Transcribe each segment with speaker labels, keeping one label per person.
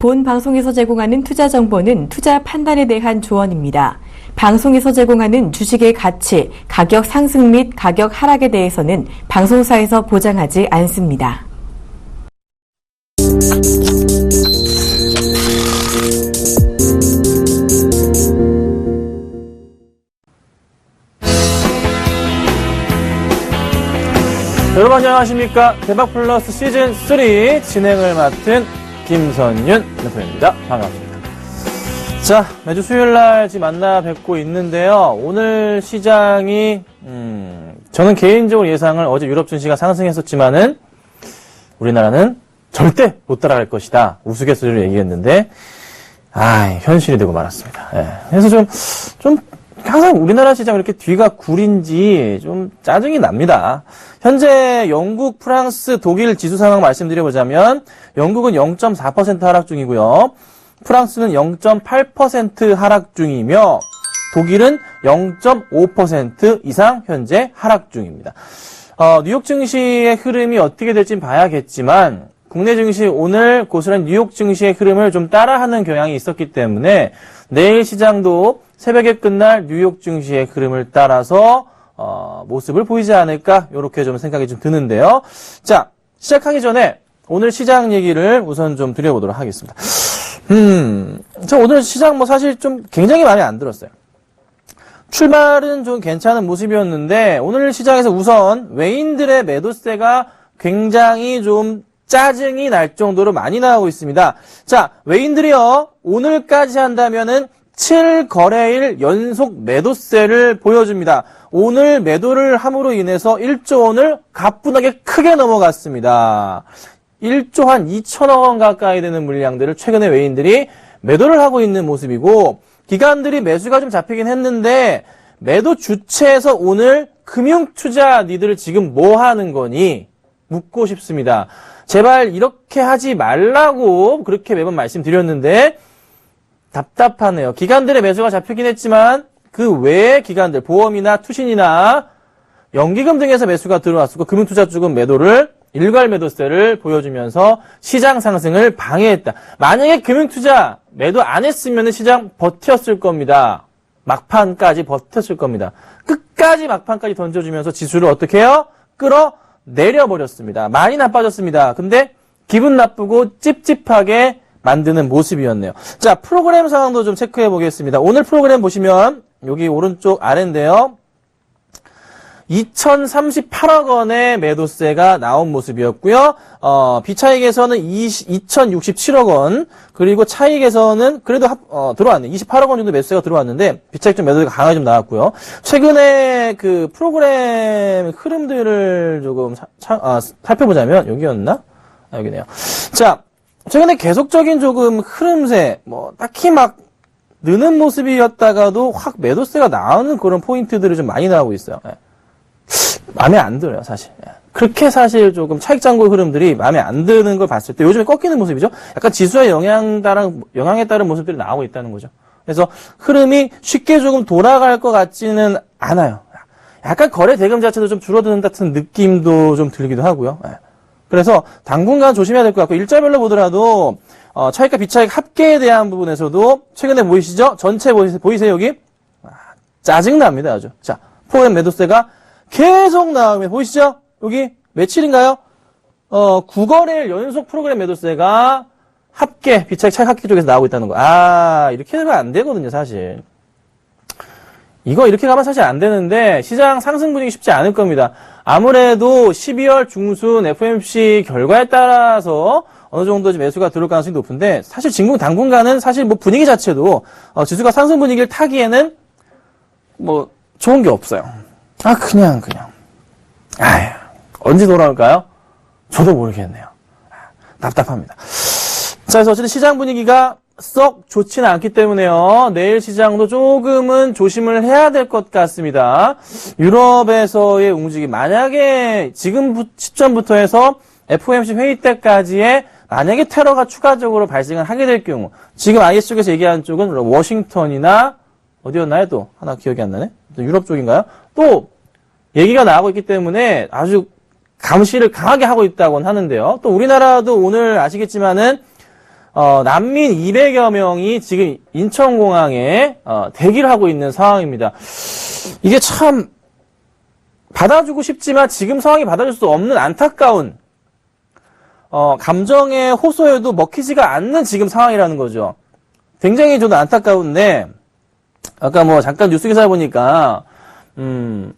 Speaker 1: 본 방송에서 제공하는 투자 정보는 투자 판단에 대한 조언입니다. 방송에서 제공하는 주식의 가치, 가격 상승 및 가격 하락에 대해서는 방송사에서 보장하지 않습니다.
Speaker 2: 여러분 안녕하십니까? 대박플러스 시즌3 진행을 맡은 김선윤 대표입니다. 반갑습니다. 자, 매주 수요일날 지금 만나 뵙고 있는데요. 오늘 시장이 저는 개인적으로 예상을 어제 유럽 증시가 상승했었지만은 우리나라는 절대 못 따라갈 것이다. 우스갯소리로 얘기했는데 현실이 되고 말았습니다. 그래서 좀 항상 우리나라 시장 이렇게 뒤가 구린지 좀 짜증이 납니다. 현재 영국, 프랑스, 독일 지수 상황 말씀드려보자면 영국은 0.4% 하락 중이고요. 프랑스는 0.8% 하락 중이며 독일은 0.5% 이상 현재 하락 중입니다. 뉴욕 증시의 흐름이 어떻게 될지는 봐야겠지만 국내 증시 오늘 고스란히 뉴욕 증시의 흐름을 좀 따라하는 경향이 있었기 때문에 내일 시장도 새벽에 끝날 뉴욕 증시의 흐름을 따라서 모습을 보이지 않을까 이렇게 좀 생각이 좀 드는데요. 자, 시작하기 전에 오늘 시장 얘기를 우선 좀 드려보도록 하겠습니다. 저 오늘 시장 사실 좀 굉장히 마음에 안 들었어요. 출발은 좀 괜찮은 모습이었는데 오늘 시장에서 우선 외인들의 매도세가 굉장히 좀 짜증이 날 정도로 많이 나오고 있습니다. 자, 외인들이요 오늘까지 한다면은 7거래일 연속 매도세를 보여줍니다. 오늘 매도를 함으로 인해서 1조 원을 가뿐하게 크게 넘어갔습니다. 1조 한 2천억 원 가까이 되는 물량들을 최근에 외인들이 매도를 하고 있는 모습이고 기관들이 매수가 좀 잡히긴 했는데 매도 주체에서 오늘 금융투자 니들 지금 뭐 하는 거니? 묻고 싶습니다. 제발 이렇게 하지 말라고 그렇게 매번 말씀드렸는데 답답하네요. 기관들의 매수가 잡히긴 했지만 그 외의 기관들, 보험이나 투신이나 연기금 등에서 매수가 들어왔었고 금융투자 쪽은 매도를 일괄 매도세를 보여주면서 시장 상승을 방해했다. 만약에 금융투자 매도 안 했으면 시장 버텼을 겁니다. 막판까지 버텼을 겁니다. 끝까지 막판까지 던져주면서 지수를 어떻게 해요? 끌어내려버렸습니다. 많이 나빠졌습니다. 근데 기분 나쁘고 찝찝하게 만드는 모습이었네요. 자, 프로그램 상황도 좀 체크해 보겠습니다. 오늘 프로그램 보시면 여기 오른쪽 아래인데요. 2038억 원의 매도세가 나온 모습이었고요. 비차익에서는 2067억 원, 그리고 차익에서는 그래도 들어왔네. 28억 원 정도 매수세가 들어왔는데 비차익 좀 매도가 강하게 좀 나왔고요. 최근에 그 프로그램 흐름들을 조금 살펴보자면 여기였나? 여기네요. 자, 최근에 계속적인 조금 흐름세, 딱히 막 느는 모습이었다가도 확 매도세가 나오는 그런 포인트들이 좀 많이 나오고 있어요. 마음에 안 들어요, 사실. 그렇게 사실 조금 차익 잔고 흐름들이 마음에 안 드는 걸 봤을 때 요즘에 꺾이는 모습이죠. 약간 지수의 영향에 따른 모습들이 나오고 있다는 거죠. 그래서 흐름이 쉽게 조금 돌아갈 것 같지는 않아요. 약간 거래 대금 자체도 좀 줄어드는 같은 느낌도 좀 들기도 하고요. 그래서 당분간 조심해야 될 것 같고 일자별로 보더라도 차익과 비차익 합계에 대한 부분에서도 최근에 보이시죠? 전체 보이세요 여기? 짜증납니다 아주. 자, 프로그램 매도세가 계속 나오면 보이시죠? 여기 며칠인가요? 9거래일 연속 프로그램 매도세가 합계, 비차익 차익 합계 쪽에서 나오고 있다는 거. 이렇게 되면 안 되거든요 사실. 이거 이렇게 가면 사실 안 되는데 시장 상승 분위기 쉽지 않을 겁니다. 아무래도 12월 중순 FOMC 결과에 따라서 어느 정도 매수가 들어올 가능성이 높은데 사실 당분간은 사실 분위기 자체도 지수가 상승 분위기를 타기에는 좋은 게 없어요. 그냥 언제 돌아올까요? 저도 모르겠네요. 답답합니다. 자, 그래서 어쨌든 시장 분위기가 썩 좋지는 않기 때문에요. 내일 시장도 조금은 조심을 해야 될 것 같습니다. 유럽에서의 움직임, 만약에 지금 시점부터 해서 FOMC 회의 때까지의 만약에 테러가 추가적으로 발생을 하게 될 경우, 지금 IS 쪽에서 얘기하는 쪽은 워싱턴이나 어디였나요? 또 하나 기억이 안 나네. 유럽 쪽인가요? 또 얘기가 나오고 있기 때문에 아주 감시를 강하게 하고 있다고는 하는데요. 또 우리나라도 오늘 아시겠지만은 난민 200여 명이 지금 인천공항에 대기를 하고 있는 상황입니다. 이게 참 받아주고 싶지만 지금 상황이 받아줄 수 없는 안타까운 감정에 호소해도 먹히지가 않는 지금 상황이라는 거죠. 굉장히 저도 안타까운데 아까 뭐 잠깐 뉴스 기사를 보니까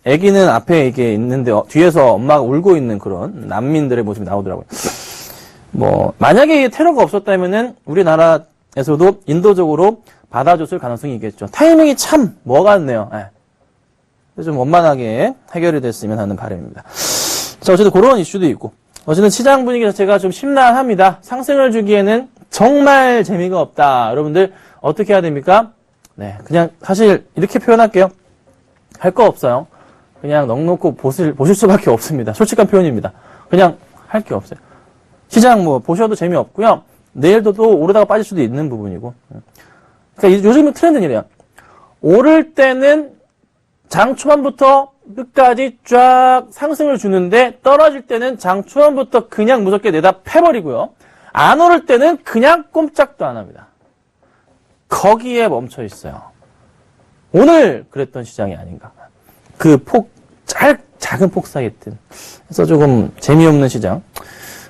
Speaker 2: 아기는 앞에 이게 있는데 뒤에서 엄마가 울고 있는 그런 난민들의 모습이 나오더라고요. 뭐 만약에 테러가 없었다면은 우리나라에서도 인도적으로 받아줬을 가능성이 있겠죠. 타이밍이 참 뭐 같네요. 좀 원만하게 해결이 됐으면 하는 바람입니다. 자, 어쨌든 그런 이슈도 있고 어쨌든 시장 분위기 자체가 좀 심란합니다. 상승을 주기에는 정말 재미가 없다. 여러분들 어떻게 해야 됩니까? 네, 그냥 사실 이렇게 표현할게요. 할 거 없어요. 그냥 넉넉히 보실 수밖에 없습니다. 솔직한 표현입니다. 그냥 할 게 없어요. 시장 뭐 보셔도 재미없고요. 내일도 또 오르다가 빠질 수도 있는 부분이고. 그러니까 요즘은 트렌드는 이래요. 오를 때는 장 초반부터 끝까지 쫙 상승을 주는데 떨어질 때는 장 초반부터 그냥 무섭게 내다 패버리고요. 안 오를 때는 그냥 꼼짝도 안 합니다. 거기에 멈춰 있어요. 오늘 그랬던 시장이 아닌가. 그 작은 폭사했던. 그래서 조금 재미없는 시장.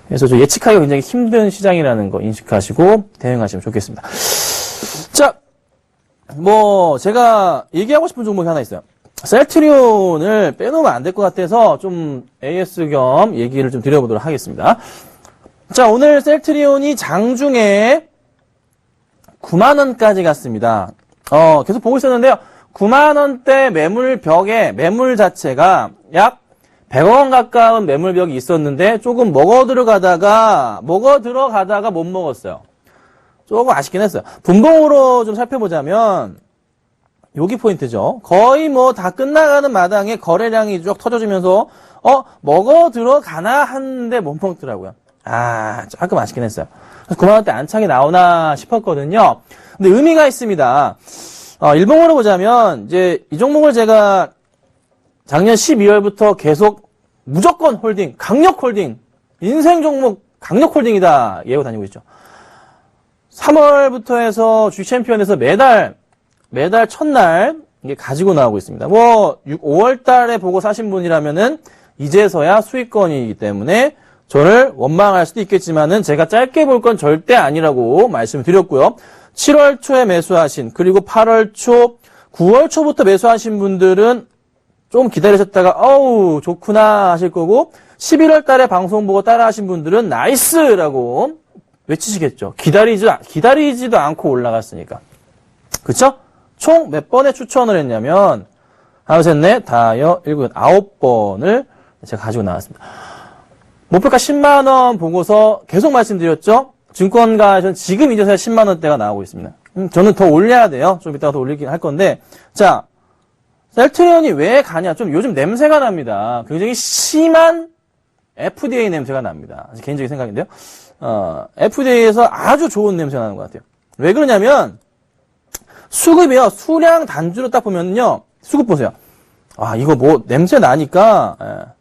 Speaker 2: 그래서 좀 예측하기가 굉장히 힘든 시장이라는 거 인식하시고 대응하시면 좋겠습니다. 자, 뭐 제가 얘기하고 싶은 종목이 하나 있어요. 셀트리온을 빼놓으면 안 될 것 같아서 좀 AS 겸 얘기를 좀 드려보도록 하겠습니다. 자, 오늘 셀트리온이 장중에 9만원까지 갔습니다. 계속 보고 있었는데요. 9만원대 매물벽에 매물 자체가 약 100원 가까운 매물벽이 있었는데 조금 먹어 들어가다가 못 먹었어요. 조금 아쉽긴 했어요. 분봉으로 좀 살펴보자면 여기 포인트죠. 거의 뭐 다 끝나가는 마당에 거래량이 쭉 터져지면서 먹어 들어가나 하는데 못 먹더라고요. 조금 아쉽긴 했어요. 9만원대 안착이 나오나 싶었거든요. 근데 의미가 있습니다. 일봉으로 보자면 이제 이 종목을 제가 작년 12월부터 계속 무조건 홀딩, 강력 홀딩, 인생 종목 강력 홀딩이다 예고 다니고 있죠. 3월부터 해서 주식 챔피언에서 매달 첫날 이게 가지고 나오고 있습니다. 뭐 5월 달에 보고 사신 분이라면은 이제서야 수익권이기 때문에 저를 원망할 수도 있겠지만은 제가 짧게 볼 건 절대 아니라고 말씀을 드렸고요. 7월 초에 매수하신 그리고 8월 초, 9월 초부터 매수하신 분들은 좀 기다리셨다가 좋구나 하실 거고 11월 달에 방송 보고 따라 하신 분들은 나이스라고 외치시겠죠. 기다리지도 않고 올라갔으니까. 그쵸? 총 몇 번의 추천을 했냐면 하나, 셋, 넷, 다여, 일곱, 9번을 제가 가지고 나왔습니다. 목표가 10만원 보고서 계속 말씀드렸죠. 증권가에서는 지금 이제서야 10만원대가 나오고 있습니다. 저는 더 올려야 돼요. 좀 이따가 더 올리긴 할 건데. 자, 셀트리온이 왜 가냐. 좀 요즘 냄새가 납니다. 굉장히 심한 FDA 냄새가 납니다. 개인적인 생각인데요. FDA에서 아주 좋은 냄새가 나는 것 같아요. 왜 그러냐면 수급이요. 수량 단주로 딱 보면요. 수급 보세요. 이거 뭐 냄새 나니까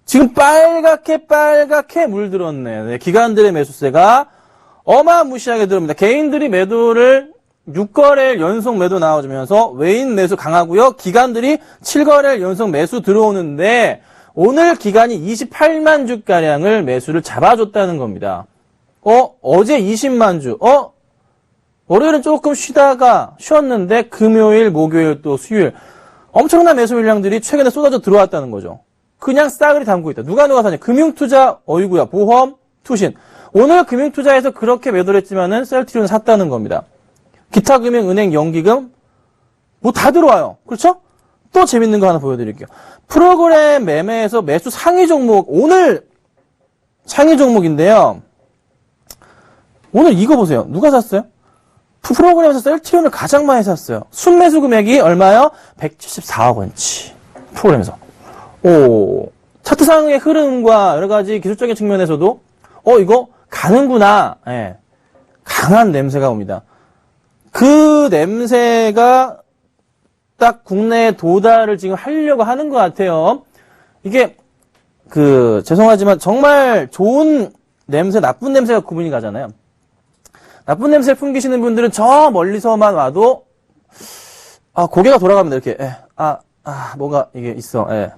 Speaker 2: 지금 빨갛게 물들었네. 네, 기관들의 매수세가 어마무시하게 들어옵니다. 개인들이 매도를 6거래일 연속 매도 나와주면서 외인 매수 강하고요. 기관들이 7거래일 연속 매수 들어오는데 오늘 기관이 28만 주가량을 매수를 잡아줬다는 겁니다. 어제 20만 주. 월요일은 조금 쉬었는데 금요일, 목요일 또 수요일 엄청난 매수 물량들이 최근에 쏟아져 들어왔다는 거죠. 그냥 싸그리 담고 있다. 누가 사냐? 금융투자, 보험, 투신. 오늘 금융투자에서 그렇게 매도를 했지만은 셀트리온 샀다는 겁니다. 기타 금융, 은행, 연기금 뭐 다 들어와요. 그렇죠? 또 재밌는 거 하나 보여드릴게요. 프로그램 매매에서 매수 상위 종목, 오늘 상위 종목인데요. 오늘 이거 보세요. 누가 샀어요? 프로그램에서 셀트리온을 가장 많이 샀어요. 순매수 금액이 얼마요? 174억 원치. 프로그램에서. 차트상의 흐름과 여러 가지 기술적인 측면에서도 이거 가는구나. 강한 냄새가 옵니다. 그 냄새가 딱 국내에 도달을 지금 하려고 하는 것 같아요. 이게 죄송하지만 정말 좋은 냄새, 나쁜 냄새가 구분이 가잖아요. 나쁜 냄새를 풍기시는 분들은 저 멀리서만 와도 고개가 돌아갑니다. 이렇게 뭔가 이게 있어. 예.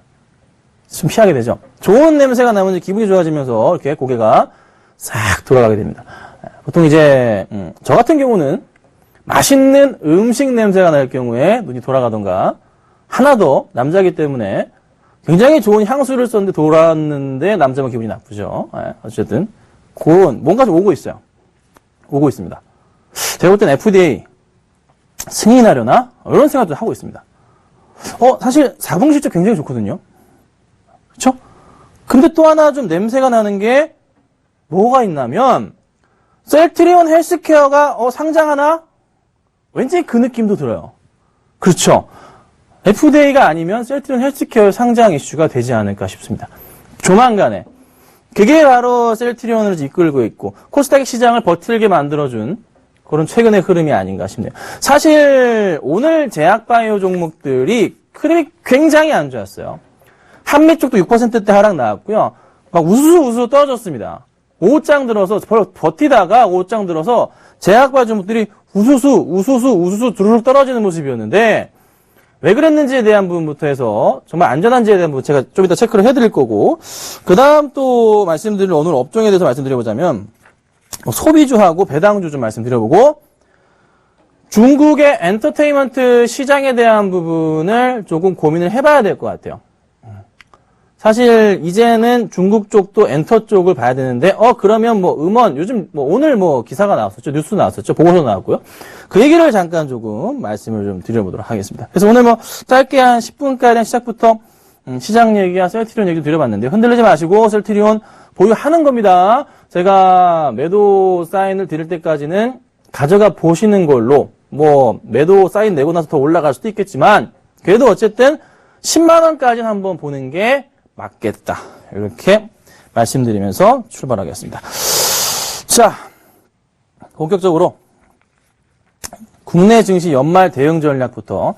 Speaker 2: 좀 피하게 되죠. 좋은 냄새가 나면 기분이 좋아지면서 이렇게 고개가 싹 돌아가게 됩니다. 보통 이제 저 같은 경우는 맛있는 음식 냄새가 날 경우에 눈이 돌아가던가, 하나 더 남자이기 때문에 굉장히 좋은 향수를 썼는데 돌았는데 남자만 기분이 나쁘죠. 예. 어쨌든 그런 뭔가 좀 오고 있어요. 오고 있습니다. 제가 볼 땐 FDA 승인하려나? 이런 생각도 하고 있습니다. 사실 사봉실적 굉장히 좋거든요. 그쵸? 근데 또 하나 좀 냄새가 나는 게 뭐가 있냐면, 셀트리온 헬스케어가 상장하나? 왠지 그 느낌도 들어요. 그렇죠? FDA가 아니면 셀트리온 헬스케어 상장 이슈가 되지 않을까 싶습니다. 조만간에. 그게 바로 셀트리온을 이끌고 있고 코스닥 시장을 버틸게 만들어준 그런 최근의 흐름이 아닌가 싶네요. 사실 오늘 제약바이오 종목들이 흐름이 굉장히 안 좋았어요. 한미 쪽도 6%대 하락 나왔고요. 막 우수수 떨어졌습니다. 5장 들어서 버티다가 5장 들어서 제약바이오 종목들이 우수수 두루룩 떨어지는 모습이었는데, 왜 그랬는지에 대한 부분부터 해서 정말 안전한지에 대한 부분 제가 좀 이따 체크를 해드릴 거고, 그 다음 또 말씀드릴 오늘 업종에 대해서 말씀드려보자면 소비주하고 배당주 좀 말씀드려보고, 중국의 엔터테인먼트 시장에 대한 부분을 조금 고민을 해봐야 될 것 같아요. 사실 이제는 중국 쪽도 엔터 쪽을 봐야 되는데 그러면 음원 요즘 오늘 기사가 나왔었죠. 뉴스 나왔었죠. 보고서 나왔고요. 그 얘기를 잠깐 조금 말씀을 좀 드려보도록 하겠습니다. 그래서 오늘 짧게 한 10분가량 시작부터 시장 얘기와 셀트리온 얘기도 드려봤는데, 흔들리지 마시고 셀트리온 보유하는 겁니다. 제가 매도 사인을 드릴 때까지는 가져가 보시는 걸로, 매도 사인 내고 나서 더 올라갈 수도 있겠지만 그래도 어쨌든 10만 원까지는 한번 보는 게 맞겠다. 이렇게 말씀드리면서 출발하겠습니다. 자, 본격적으로 국내 증시 연말 대응 전략부터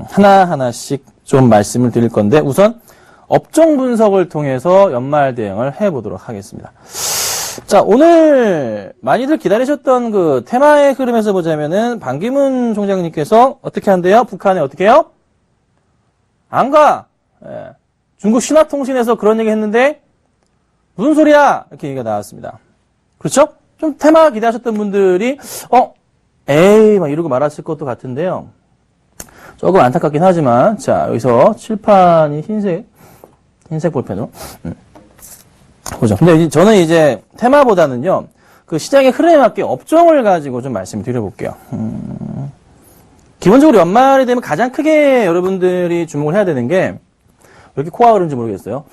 Speaker 2: 하나하나씩 좀 말씀을 드릴 건데, 우선 업종 분석을 통해서 연말 대응을 해보도록 하겠습니다. 자, 오늘 많이들 기다리셨던 그 테마의 흐름에서 보자면은 반기문 총장님께서 어떻게 한대요? 북한에 어떻게 해요? 안 가! 예. 중국 신화통신에서 그런 얘기 했는데 무슨 소리야? 이렇게 얘기가 나왔습니다. 그렇죠? 좀 테마 기대하셨던 분들이 에이 막 이러고 말았을 것도 같은데요. 조금 안타깝긴 하지만, 자, 여기서 칠판이 흰색 볼펜으로 보죠. 근데 저는 이제 테마보다는요, 그 시장의 흐름에 맞게 업종을 가지고 좀 말씀을 드려볼게요. 기본적으로 연말이 되면 가장 크게 여러분들이 주목을 해야 되는 게, 왜 이렇게 코가 그런지 모르겠어요.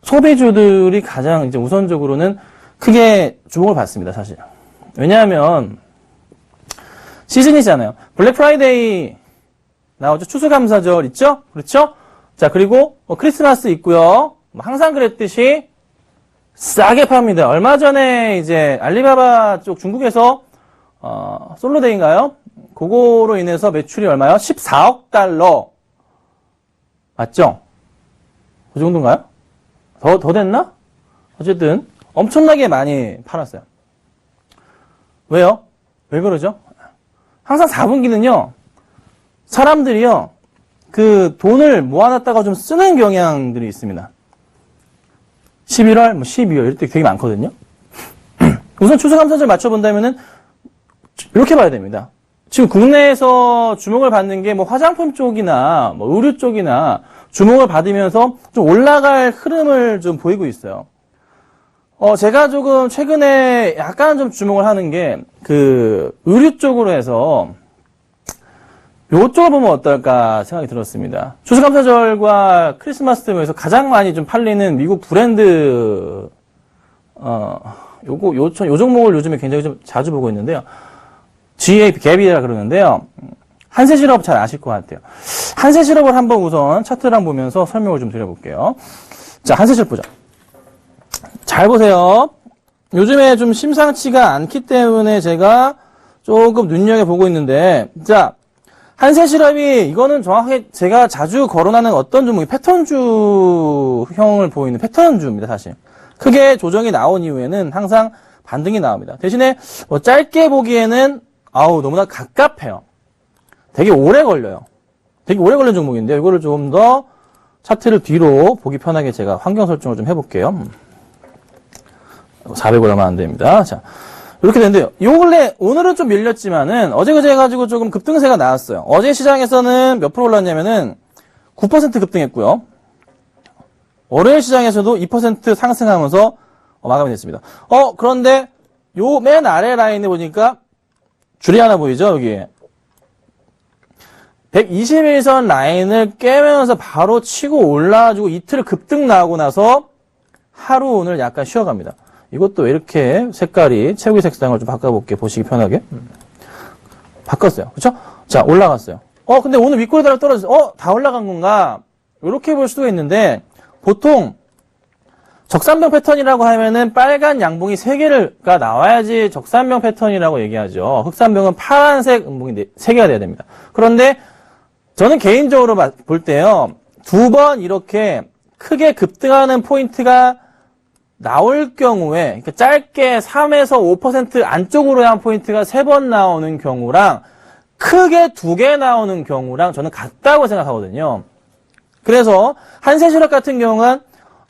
Speaker 2: 소비주들이 가장 이제 우선적으로는 크게 주목을 받습니다, 사실. 왜냐하면, 시즌이잖아요. 블랙 프라이데이 나오죠? 추수감사절 있죠? 그렇죠? 자, 그리고 크리스마스 있고요. 항상 그랬듯이 싸게 팝니다. 얼마 전에 이제 알리바바 쪽 중국에서 솔로데이인가요? 그거로 인해서 매출이 얼마요? 14억 달러. 맞죠? 그 정도인가요? 더 됐나? 어쨌든 엄청나게 많이 팔았어요. 왜요? 왜 그러죠? 항상 4분기는요, 사람들이요, 그 돈을 모아놨다가 좀 쓰는 경향들이 있습니다. 11월, 12월 이럴 때 되게 많거든요. 우선 추수감사절 맞춰본다면은 이렇게 봐야 됩니다. 지금 국내에서 주목을 받는 게 화장품 쪽이나 의류 쪽이나 주목을 받으면서 좀 올라갈 흐름을 좀 보이고 있어요. 제가 조금 최근에 약간 좀 주목을 하는 게 그 의류 쪽으로 해서 요쪽을 보면 어떨까 생각이 들었습니다. 추수감사절과 크리스마스 때문에 가장 많이 좀 팔리는 미국 브랜드, 요 종목을 요즘에 굉장히 좀 자주 보고 있는데요. 갭이라 그러는데요. 한세시럽 잘 아실 것 같아요. 한세시럽을 한번 우선 차트를 한번 보면서 설명을 좀 드려볼게요. 자, 한세시럽 보자. 잘 보세요. 요즘에 좀 심상치가 않기 때문에 제가 조금 눈여겨보고 있는데, 자, 한세시럽이 이거는 정확하게 제가 자주 거론하는 어떤 종목이 패턴주형을 보이는 패턴주입니다, 사실. 크게 조정이 나온 이후에는 항상 반등이 나옵니다. 대신에 뭐 짧게 보기에는 너무나 갑갑해요. 되게 오래 걸려요. 되게 오래 걸리는 종목인데요. 이거를 좀 더 차트를 뒤로 보기 편하게 제가 환경 설정을 좀 해볼게요. 400 얼마 안 됩니다. 자, 이렇게 되는데요. 요 근래 오늘은 좀 밀렸지만은 어제 그제 해가지고 조금 급등세가 나왔어요. 어제 시장에서는 몇 프로 올랐냐면은 9% 급등했고요. 월요일 시장에서도 2% 상승하면서 마감이 됐습니다. 그런데 요 맨 아래 라인에 보니까 줄이 하나 보이죠? 여기에 121선 라인을 깨면서 바로 치고 올라가지고 이틀 급등 나오고 나서 하루 오늘 약간 쉬어갑니다. 이것도 왜 이렇게 색깔이 채우기 색상을 좀 바꿔볼게요. 보시기 편하게. 바꿨어요. 그쵸? 자, 올라갔어요. 근데 오늘 윗골 달아 떨어졌어요. 다 올라간 건가? 이렇게 볼 수도 있는데 보통 적산병 패턴이라고 하면은 빨간 양봉이 3개가 나와야지 적산병 패턴이라고 얘기하죠. 흑산병은 파란색 음봉이 3개가 돼야 됩니다. 그런데 저는 개인적으로 볼 때요, 2번 이렇게 크게 급등하는 포인트가 나올 경우에, 그러니까 짧게 3에서 5% 안쪽으로 한 포인트가 3번 나오는 경우랑 크게 2개 나오는 경우랑 저는 같다고 생각하거든요. 그래서 한세실업 같은 경우는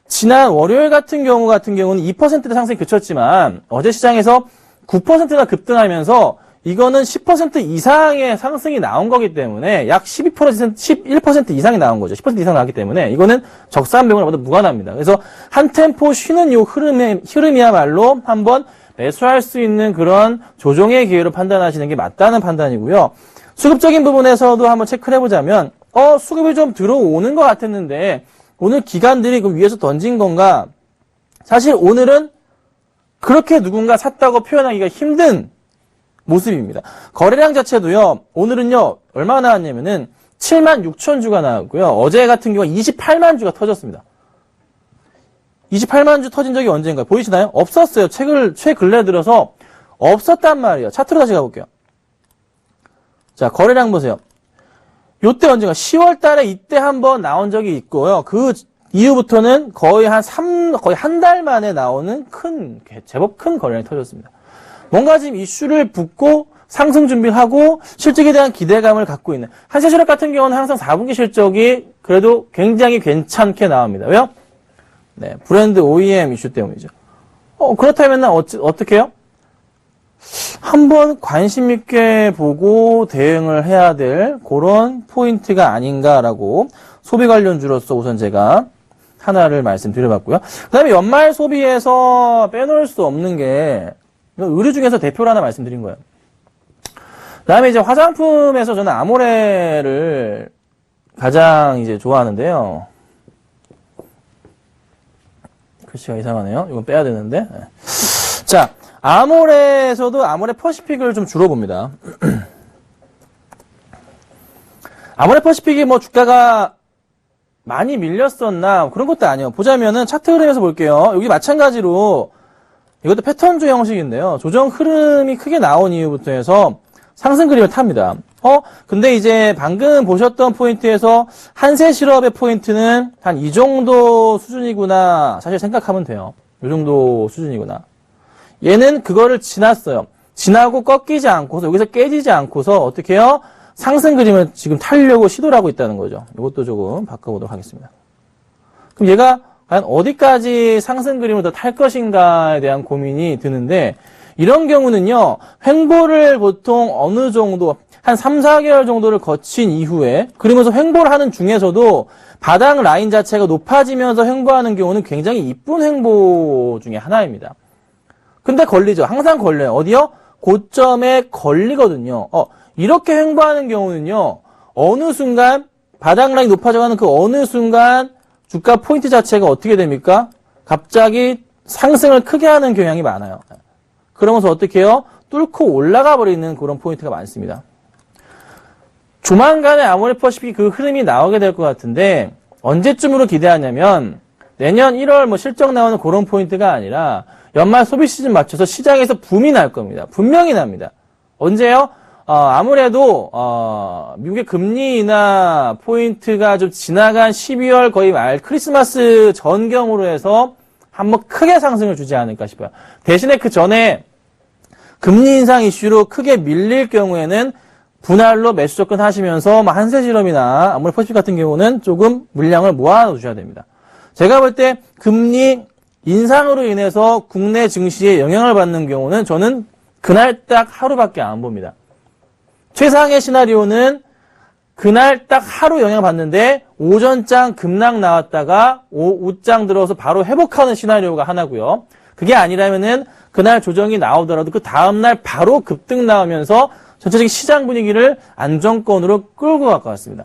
Speaker 2: 지난 월요일 같은 경우는 2%대 상승이 그쳤지만 어제 시장에서 9%가 급등하면서 이거는 10% 이상의 상승이 나온 거기 때문에 약 11% 이상이 나온 거죠. 10% 이상 나왔기 때문에 이거는 적산병을 모두 무관합니다. 그래서 한 템포 쉬는 요 흐름이야말로 한번 매수할 수 있는 그런 조정의 기회로 판단하시는 게 맞다는 판단이고요. 수급적인 부분에서도 한번 체크를 해보자면 수급이 좀 들어오는 것 같았는데 오늘 기관들이 그 위에서 던진 건가? 사실 오늘은 그렇게 누군가 샀다고 표현하기가 힘든 모습입니다. 거래량 자체도요, 오늘은요, 얼마나 나왔냐면은 76,000주가 나왔고요. 어제 같은 경우 28만 주가 터졌습니다. 28만 주 터진 적이 언제인가요? 보이시나요? 없었어요. 최근래 들어서 없었단 말이에요. 차트로 다시 가볼게요. 자, 거래량 보세요. 요때 언젠가 10월 달에 이때 한번 나온 적이 있고요. 그 이후부터는 거의 한 달 만에 나오는 제법 큰 거래량이 터졌습니다. 뭔가 지금 이슈를 붙고 상승 준비를 하고 실적에 대한 기대감을 갖고 있는 한세실업 같은 경우는 항상 4분기 실적이 그래도 굉장히 괜찮게 나옵니다. 왜요? 네, 브랜드 OEM 이슈 때문이죠. 그렇다면 어떻게 해요? 한번 관심 있게 보고 대응을 해야 될 그런 포인트가 아닌가라고 소비 관련주로서 우선 제가 하나를 말씀드려봤고요. 그 다음에 연말 소비에서 빼놓을 수 없는 게 의류 중에서 대표로 하나 말씀드린 거예요. 그 다음에 이제 화장품에서 저는 아모레를 가장 이제 좋아하는데요. 글씨가 이상하네요. 이건 빼야 되는데. 자, 아모레에서도 아모레 퍼시픽을 좀 주로 봅니다. 아모레 퍼시픽이 뭐 주가가 많이 밀렸었나 그런 것도 아니에요. 보자면은 차트 흐름에서 볼게요. 여기 마찬가지로 이것도 패턴주 형식인데요. 조정 흐름이 크게 나온 이후부터 해서 상승 그림을 탑니다. 근데 이제 방금 보셨던 포인트에서 한세실업의 포인트는 한 이 정도 수준이구나 사실 생각하면 돼요. 이 정도 수준이구나. 얘는 그거를 지났어요. 지나고 꺾이지 않고서 여기서 깨지지 않고서 어떻게 해요? 상승 그림을 지금 타려고 시도를 하고 있다는 거죠. 이것도 조금 바꿔보도록 하겠습니다. 그럼 얘가 과연 어디까지 상승 그림을 더 탈 것인가에 대한 고민이 드는데 이런 경우는요. 횡보를 보통 어느 정도 한 3, 4개월 정도를 거친 이후에 그러면서 횡보를 하는 중에서도 바닥 라인 자체가 높아지면서 횡보하는 경우는 굉장히 이쁜 횡보 중에 하나입니다. 근데 걸리죠. 항상 걸려요. 어디요? 고점에 걸리거든요. 이렇게 횡보하는 경우는요. 어느 순간 바닥 라인 높아져가는 그 어느 순간 주가 포인트 자체가 어떻게 됩니까? 갑자기 상승을 크게 하는 경향이 많아요. 그러면서 어떻게 해요? 뚫고 올라가 버리는 그런 포인트가 많습니다. 조만간에 아모레 퍼시픽 그 흐름이 나오게 될 것 같은데 언제쯤으로 기대하냐면 내년 1월 실적 나오는 그런 포인트가 아니라 연말 소비 시즌 맞춰서 시장에서 붐이 날 겁니다. 분명히 납니다. 언제요? 아무래도 미국의 금리 인하 포인트가 좀 지나간 12월 거의 말 크리스마스 전경으로 해서 한번 크게 상승을 주지 않을까 싶어요. 대신에 그 전에 금리 인상 이슈로 크게 밀릴 경우에는 분할로 매수 접근 하시면서 한세실험이나 아모레퍼시픽 같은 경우는 조금 물량을 모아두셔야 됩니다. 제가 볼 때 금리 인상으로 인해서 국내 증시에 영향을 받는 경우는 저는 그날 딱 하루밖에 안 봅니다. 최상의 시나리오는 그날 딱 하루 영향받는데 오전장 급락 나왔다가 오후장 들어서 바로 회복하는 시나리오가 하나고요. 그게 아니라면은 그날 조정이 나오더라도 그 다음날 바로 급등 나오면서 전체적인 시장 분위기를 안정권으로 끌고 갈 것 같습니다.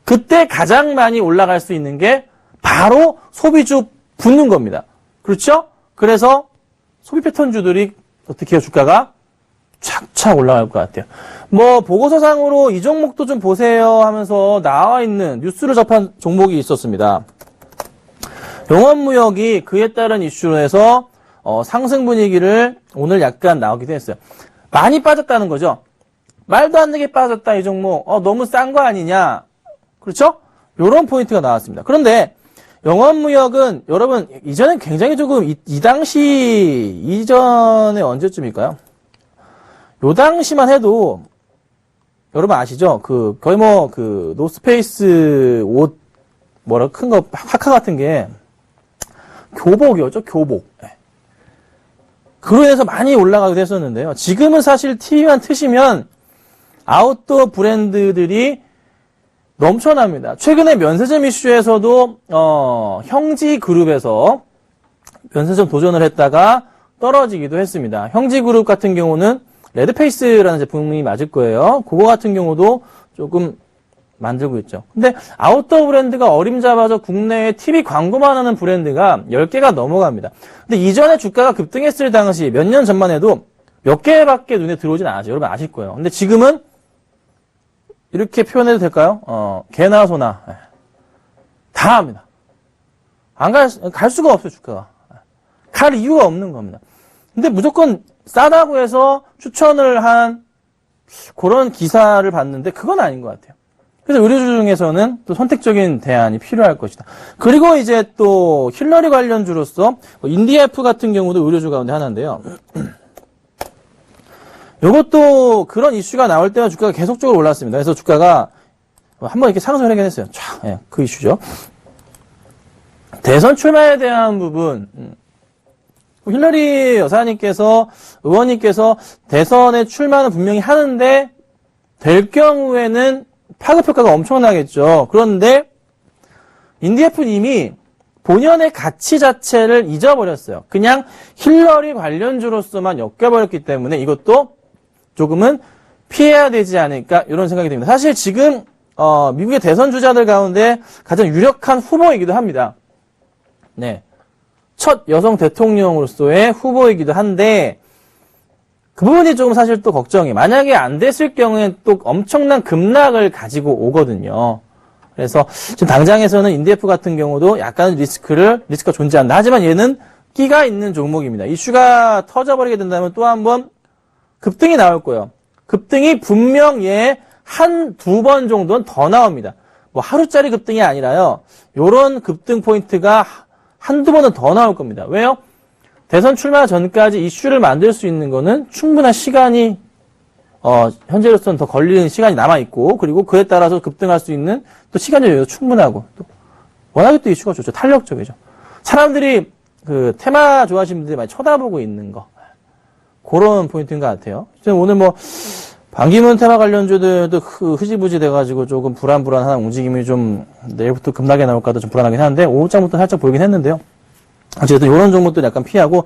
Speaker 2: 그때 가장 많이 올라갈 수 있는 게 바로 소비주 붙는 겁니다. 그렇죠? 그래서 소비 패턴주들이 어떻게 해요? 주가가 착착 올라갈 것 같아요. 보고서상으로 이 종목도 좀 보세요 하면서 나와 있는 뉴스를 접한 종목이 있었습니다. 영업무역이 그에 따른 이슈로 해서 상승 분위기를 오늘 약간 나오기도 했어요. 많이 빠졌다는 거죠. 말도 안 되게 빠졌다 이 종목. 너무 싼 거 아니냐. 그렇죠? 요런 포인트가 나왔습니다. 그런데 영업무역은 여러분 이전엔 굉장히 조금 이 당시 이전에 언제쯤일까요? 요 당시만 해도 여러분 아시죠? 거의 노스페이스 옷 큰 거 파카 같은 게 교복이었죠, 교복. 그로 인해서 많이 올라가기도 했었는데요. 지금은 사실 TV만 트시면 아웃도어 브랜드들이 넘쳐납니다. 최근에 면세점 이슈에서도 형지그룹에서 면세점 도전을 했다가 떨어지기도 했습니다. 형지그룹 같은 경우는 레드페이스라는 제품이 맞을 거예요. 그거 같은 경우도 조금 만들고 있죠. 근데 아웃도어 브랜드가 어림잡아서 국내에 TV 광고만 하는 브랜드가 10개가 넘어갑니다. 근데 이전에 주가가 급등했을 당시 몇 년 전만 해도 몇 개밖에 눈에 들어오진 않았죠. 여러분 아실 거예요. 근데 지금은 이렇게 표현해도 될까요? 개나 소나 다 합니다. 갈 수가 없어요, 주가가. 갈 이유가 없는 겁니다. 근데 무조건 싸다고 해서 추천을 한 그런 기사를 봤는데 그건 아닌 것 같아요. 그래서 의료주 중에서는 또 선택적인 대안이 필요할 것이다. 그리고 이제 또 힐러리 관련주로서 인디에프 같은 경우도 의료주 가운데 하나인데요. 이것도 그런 이슈가 나올 때마다 주가가 계속적으로 올랐습니다. 그래서 주가가 한번 이렇게 상승을 하긴 했어요. 그 이슈죠. 대선 출마에 대한 부분, 힐러리 의원님께서 대선에 출마는 분명히 하는데 될 경우에는 파급 효과가 엄청나겠죠. 그런데 인디에프님이 본연의 가치 자체를 잊어버렸어요. 그냥 힐러리 관련주로서만 엮여버렸기 때문에 이것도 조금은 피해야 되지 않을까 이런 생각이 듭니다. 사실 지금 미국의 대선 주자들 가운데 가장 유력한 후보이기도 합니다. 네, 첫 여성 대통령으로서의 후보이기도 한데 그 부분이 조금 사실 또 걱정이. 만약에 안 됐을 경우에는 또 엄청난 급락을 가지고 오거든요. 그래서 지금 당장에서는 인디에프 같은 경우도 약간 리스크가 존재한다. 하지만 얘는 끼가 있는 종목입니다. 이슈가 터져버리게 된다면 또 한 번 급등이 나올 거예요. 급등이 분명 한두 번 정도는 더 나옵니다. 하루짜리 급등이 아니라요. 요런 급등 포인트가 한두 번은 더 나올 겁니다. 왜요? 대선 출마 전까지 이슈를 만들 수 있는 거는 충분한 시간이 현재로서는 더 걸리는 시간이 남아있고, 그리고 그에 따라서 급등할 수 있는 또 시간적 여유도 충분하고, 또 워낙에 또 이슈가 좋죠. 탄력적이죠. 사람들이 테마 좋아하시는 분들이 많이 쳐다보고 있는 거, 그런 포인트인 것 같아요. 오늘 반기문 테마 관련주들도 흐지부지 돼가지고 조금 불안한 움직임이 좀 내일부터 급락에 나올까도 좀 불안하긴 하는데 오후장부터 살짝 보이긴 했는데요. 어쨌든 이런 종목들 약간 피하고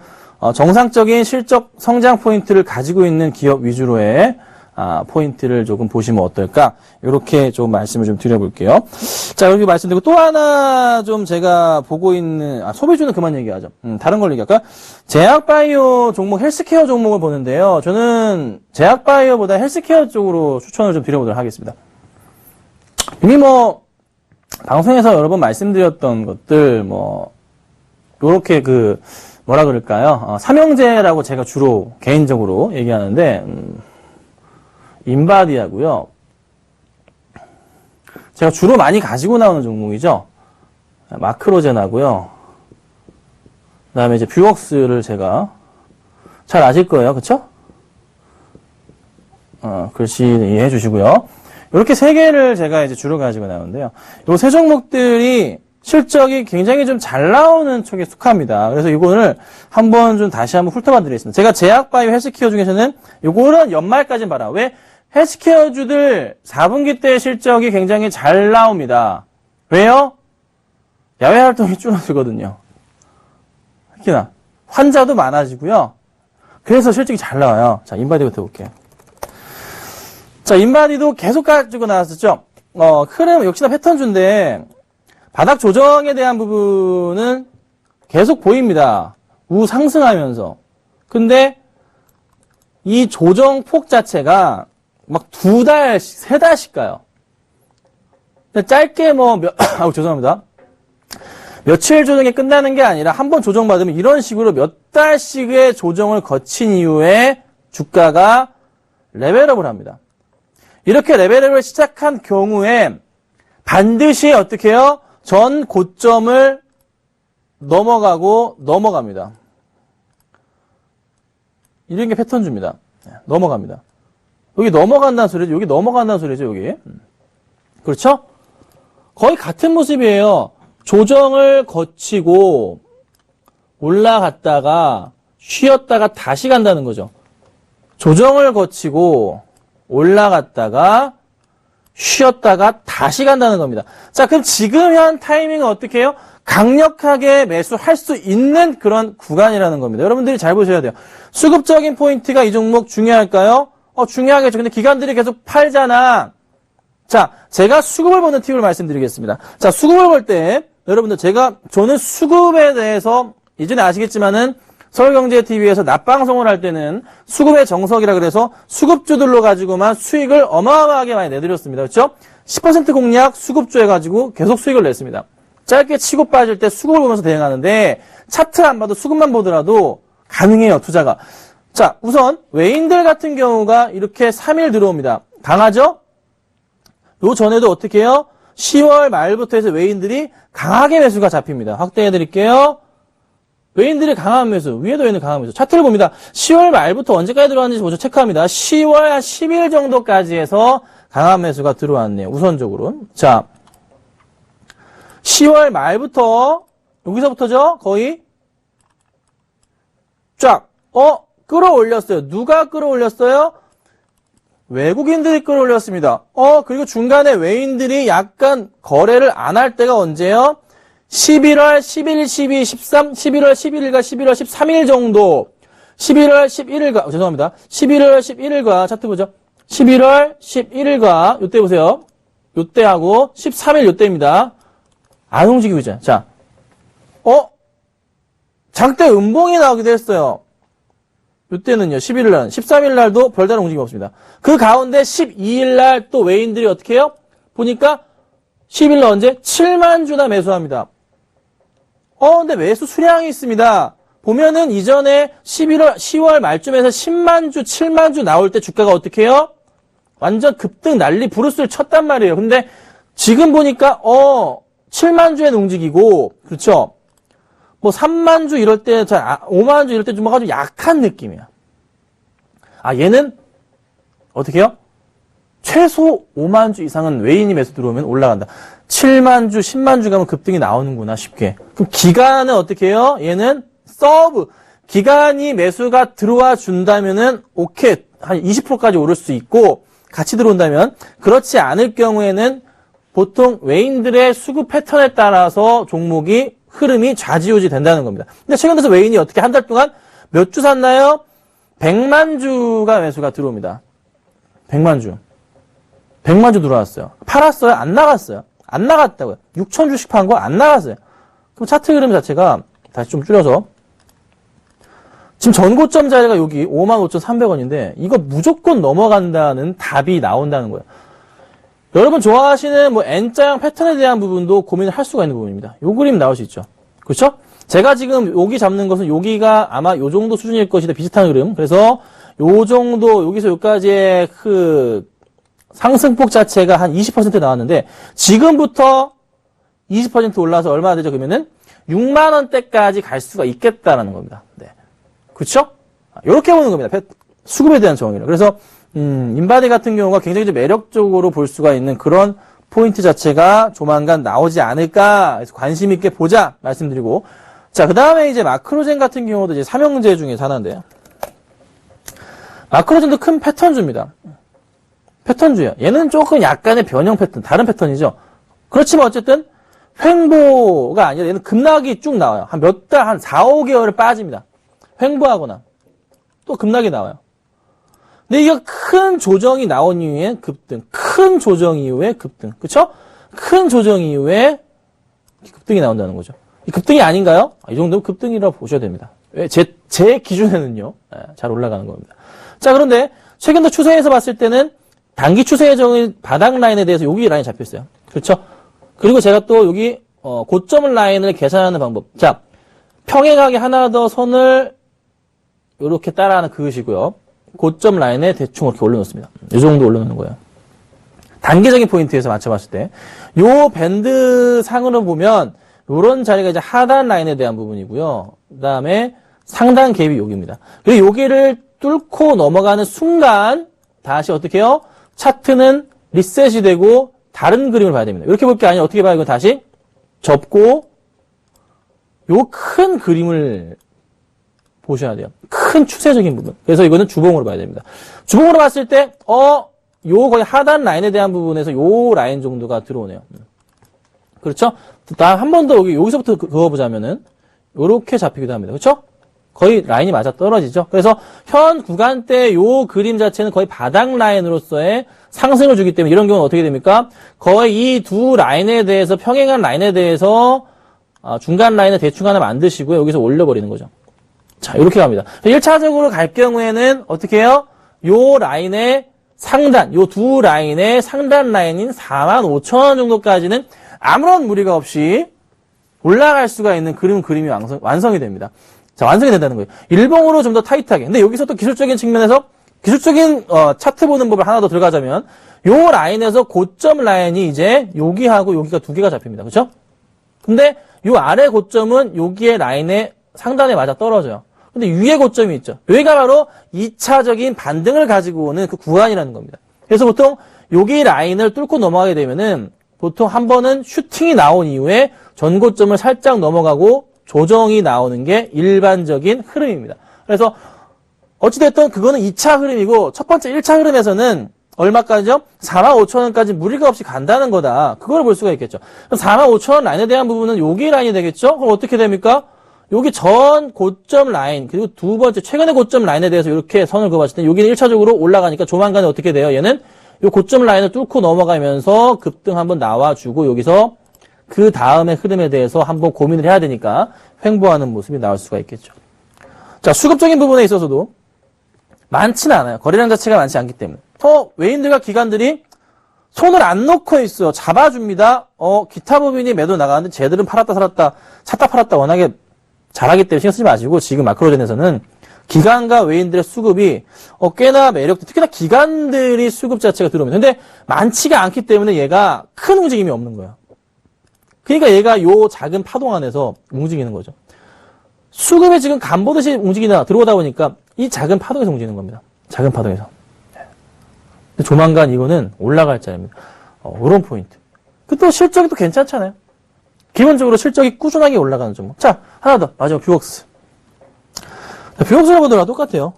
Speaker 2: 정상적인 실적 성장 포인트를 가지고 있는 기업 위주로의 포인트를 조금 보시면 어떨까, 이렇게 좀 말씀을 좀 드려볼게요. 자, 여기 말씀드리고 또 하나 좀 제가 보고 있는, 소비주는 그만 얘기하죠. 다른 걸 얘기할까요? 제약바이오 종목, 헬스케어 종목을 보는데요. 저는 제약바이오보다 헬스케어 쪽으로 추천을 좀 드려보도록 하겠습니다. 이미 방송에서 여러 번 말씀드렸던 것들, 요렇게 뭐라 그럴까요? 삼형제라고 제가 주로 개인적으로 얘기하는데, 인바디하고요. 제가 주로 많이 가지고 나오는 종목이죠. 마크로젠하고요. 다음에 이제 뷰웍스를 제가 잘 아실 거예요. 그쵸? 글씨 이해해 주시고요. 이렇게 세 개를 제가 이제 주로 가지고 나오는데요. 이 세 종목들이 실적이 굉장히 좀 잘 나오는 쪽에 속합니다. 그래서 이거를 한번 좀 다시 한번 훑어봐 드리겠습니다. 제가 제약바이오 헬스케어 중에서는 이거는 연말까지는 봐라. 왜? 헬스케어주들 4분기 때 실적이 굉장히 잘 나옵니다. 왜요? 야외 활동이 줄어들거든요. 특히나 환자도 많아지고요. 그래서 실적이 잘 나와요. 자, 인바디부터 볼게요. 자, 인바디도 계속 가지고 나왔었죠. 흐름 역시나 패턴주인데 바닥 조정에 대한 부분은 계속 보입니다. 우상승하면서. 근데 이 조정폭 자체가 막 2달, 3달씩 가요. 짧게 죄송합니다. 며칠 조정이 끝나는 게 아니라 한번 조정받으면 이런 식으로 몇 달씩의 조정을 거친 이후에 주가가 레벨업을 합니다. 이렇게 레벨업을 시작한 경우에 반드시 어떻게 해요? 전 고점을 넘어갑니다. 이런 게 패턴주입니다. 넘어갑니다. 여기 넘어간다는 소리죠. 여기 넘어간다는 소리죠. 여기. 그렇죠? 거의 같은 모습이에요. 조정을 거치고 올라갔다가 쉬었다가 다시 간다는 거죠. 조정을 거치고 올라갔다가 쉬었다가 다시 간다는 겁니다. 자, 그럼 지금 현 타이밍은 어떻게 해요? 강력하게 매수할 수 있는 그런 구간이라는 겁니다. 여러분들이 잘 보셔야 돼요. 수급적인 포인트가 이 종목 중요할까요? 중요하겠죠. 근데 기관들이 계속 팔잖아. 자, 제가 수급을 보는 팁을 말씀드리겠습니다. 자, 수급을 볼 때 여러분들 저는 수급에 대해서 이전에 아시겠지만은 서울경제TV에서 낮방송을 할 때는 수급의 정석이라 그래서 수급주들로 가지고만 수익을 어마어마하게 많이 내드렸습니다. 그렇죠? 10% 공략 수급주 해가지고 계속 수익을 냈습니다. 짧게 치고 빠질 때 수급을 보면서 대응하는데 차트 안 봐도 수급만 보더라도 가능해요. 투자가. 자, 우선 외인들 같은 경우가 이렇게 3일 들어옵니다. 강하죠? 요 전에도 어떻게 해요? 10월 말부터 해서 외인들이 강하게 매수가 잡힙니다. 확대해 드릴게요. 외인들이 강한 매수, 위에도 외인들 강한 매수. 차트를 봅니다. 10월 말부터 언제까지 들어왔는지 먼저 체크합니다. 10월 한 10일 정도까지 해서 강한 매수가 들어왔네요. 우선적으로. 자, 10월 말부터, 여기서부터죠? 거의 쫙, 끌어올렸어요. 누가 끌어올렸어요? 외국인들이 끌어올렸습니다. 그리고 중간에 외인들이 약간 거래를 안 할 때가 언제요? 11월 11일, 12, 13, 11월 11일과 11월 13일 정도, 11월 11일과, 죄송합니다. 11월 11일과, 차트 보죠. 11월 11일과, 요때 보세요. 요때하고, 13일 요때입니다. 안 움직이고 있잖아요. 자, 장대 음봉이 나오기도 했어요. 요때는요, 11일날, 13일날도 별다른 움직임이 없습니다. 그 가운데 12일날 또 외인들이 어떻게 해요? 보니까 10일날 언제? 7만 주나 매수합니다. 근데 매수 수량이 있습니다. 보면은 이전에 10월 말쯤에서 10만 주, 7만 주 나올 때 주가가 어떻게 해요? 완전 급등 난리 부르스를 쳤단 말이에요. 근데 지금 보니까, 7만 주에는 움직이고, 그렇죠? 3만 주 이럴 때, 5만 주 이럴 때 좀 아주 약한 느낌이야. 얘는 어떻게 해요? 최소 5만 주 이상은 외인이 매수 들어오면 올라간다. 7만 주, 10만 주 가면 급등이 나오는구나, 쉽게. 그럼 기간은 어떻게 해요? 얘는 서브. 기간이 매수가 들어와 준다면은, 오케이. 한 20%까지 오를 수 있고, 같이 들어온다면, 그렇지 않을 경우에는 보통 외인들의 수급 패턴에 따라서 종목이 흐름이 좌지우지 된다는 겁니다. 근데 최근 들어서 외인이 어떻게 한 달 동안 몇 주 샀나요? 100만 주가 매수가 들어옵니다. 100만 주. 100만 주 들어왔어요. 팔았어요? 안 나갔어요. 안 나갔다고요. 6천 주씩 판 거 안 나갔어요. 그럼 차트 흐름 자체가 다시 좀 줄여서 지금 전고점 자리가 여기 55,300원인데 이거 무조건 넘어간다는 답이 나온다는 거예요. 여러분 좋아하시는 N자형 패턴에 대한 부분도 고민을 할 수가 있는 부분입니다. 요 그림 나올 수 있죠. 그렇죠? 제가 지금 여기 잡는 것은 여기가 아마 요 정도 수준일 것이다. 비슷한 흐름. 그래서 요 정도 여기서 여기까지의 그 상승폭 자체가 한 20% 나왔는데 지금부터 20% 올라서 얼마나 되죠? 그러면은 6만 원대까지 갈 수가 있겠다라는 겁니다. 네. 그렇죠? 이렇게 보는 겁니다. 수급에 대한 정의를. 그래서 인바디 같은 경우가 굉장히 좀 매력적으로 볼 수가 있는 그런 포인트 자체가 조만간 나오지 않을까. 그래서 관심 있게 보자 말씀드리고, 자, 그 다음에 이제 마크로젠 같은 경우도 이제 삼형제 중에 하나인데요. 마크로젠도 큰 패턴주입니다. 패턴주예요. 얘는 조금 약간의 변형 패턴, 다른 패턴이죠. 그렇지만 어쨌든 횡보가 아니라 얘는 급락이 쭉 나와요. 한 몇 달, 한 4, 5개월을 빠집니다. 횡보하거나 또 급락이 나와요. 근데 이게 큰 조정이 나온 이후에 급등, 큰 조정 이후에 급등, 그쵸? 큰 조정 이후에 급등이 나온다는 거죠. 이 급등이 아닌가요? 이 정도면 급등이라고 보셔야 됩니다. 왜? 제 기준에는요, 잘 올라가는 겁니다. 자, 그런데 최근 더 추세에서 봤을 때는 단기 추세의 정의 바닥 라인에 대해서 여기 라인이 잡혔어요. 그렇죠? 그리고 제가 또 여기 고점 라인을 계산하는 방법. 자, 평행하게 하나 더 선을 이렇게 따라하는 그것이고요. 고점 라인에 대충 이렇게 올려놓습니다. 이 정도 올려놓는 거예요. 단기적인 포인트에서 맞춰봤을 때, 요 밴드 상으로 보면 요런 자리가 이제 하단 라인에 대한 부분이고요. 그 다음에 상단 갭이 여기입니다. 그리고 여기를 뚫고 넘어가는 순간 다시 어떻게 해요? 차트는 리셋이 되고 다른 그림을 봐야 됩니다. 이렇게 볼 게 아니라 어떻게 봐요? 이거 다시 접고 요 큰 그림을 보셔야 돼요. 큰 추세적인 부분. 그래서 이거는 주봉으로 봐야 됩니다. 주봉으로 봤을 때 요 거의 하단 라인에 대한 부분에서 요 라인 정도가 들어오네요. 그렇죠? 한 번 더 여기서부터 그어보자면은 요렇게 잡히기도 합니다. 그렇죠? 거의 라인이 맞아 떨어지죠. 그래서 현 구간대 요 그림 자체는 거의 바닥 라인으로서의 상승을 주기 때문에 이런 경우는 어떻게 됩니까? 거의 이 두 라인에 대해서 평행한 라인에 대해서 중간 라인을 대충 하나 만드시고요. 여기서 올려버리는 거죠. 자, 이렇게 갑니다. 1차적으로 갈 경우에는 어떻게 해요? 요 라인의 상단, 요 두 라인의 상단 라인인 45,000원 정도까지는 아무런 무리가 없이 올라갈 수가 있는 그림이 완성이 됩니다. 자, 완성이 된다는 거예요. 일봉으로 좀 더 타이트하게. 근데 여기서 또 기술적인 측면에서 기술적인 차트 보는 법을 하나 더 들어가자면 요 라인에서 고점 라인이 이제 여기하고 여기가 두 개가 잡힙니다. 그렇죠? 근데 요 아래 고점은 여기에 라인에 상단에 맞아 떨어져요. 근데 위에 고점이 있죠. 여기가 바로 2차적인 반등을 가지고 오는 그 구간이라는 겁니다. 그래서 보통 여기 라인을 뚫고 넘어가게 되면은 보통 한 번은 슈팅이 나온 이후에 전고점을 살짝 넘어가고 조정이 나오는 게 일반적인 흐름입니다. 그래서 어찌됐든 그거는 2차 흐름이고 첫 번째 1차 흐름에서는 얼마까지죠? 45,000원까지 무리가 없이 간다는 거다. 그걸 볼 수가 있겠죠. 45,000원 라인에 대한 부분은 여기 라인이 되겠죠? 그럼 어떻게 됩니까? 여기 전 고점 라인 그리고 두 번째 최근의 고점 라인에 대해서 이렇게 선을 그어봤을 때 여기는 1차적으로 올라가니까 조만간에 어떻게 돼요? 얘는 이 고점 라인을 뚫고 넘어가면서 급등 한번 나와주고 여기서 그 다음의 흐름에 대해서 한번 고민을 해야 되니까 횡보하는 모습이 나올 수가 있겠죠. 자, 수급적인 부분에 있어서도 많지는 않아요. 거래량 자체가 많지 않기 때문에. 외인들과 기관들이 손을 안 놓고 있어요. 잡아줍니다. 기타 법인이 매도 나가는데 쟤들은 팔았다 살았다 샀다 팔았다 워낙에 잘하기 때문에 신경 쓰지 마시고 지금 마크로젠에서는 기관과 외인들의 수급이 꽤나 매력도 특히나 기관들이 수급 자체가 들어옵니다. 근데 많지가 않기 때문에 얘가 큰 움직임이 없는 거예요. 그러니까 얘가 요 작은 파동 안에서 움직이는 거죠. 수급에 지금 간보듯이 들어오다 보니까 이 작은 파동에서 움직이는 겁니다. 작은 파동에서. 근데 조만간 이거는 올라갈 자리입니다. 이런 포인트. 또 실적이 또 괜찮잖아요. 기본적으로 실적이 꾸준하게 올라가는 종목. 자, 하나 더. 마지막 뷰웍스. 뷰웍스라고 보더라도 똑같아요.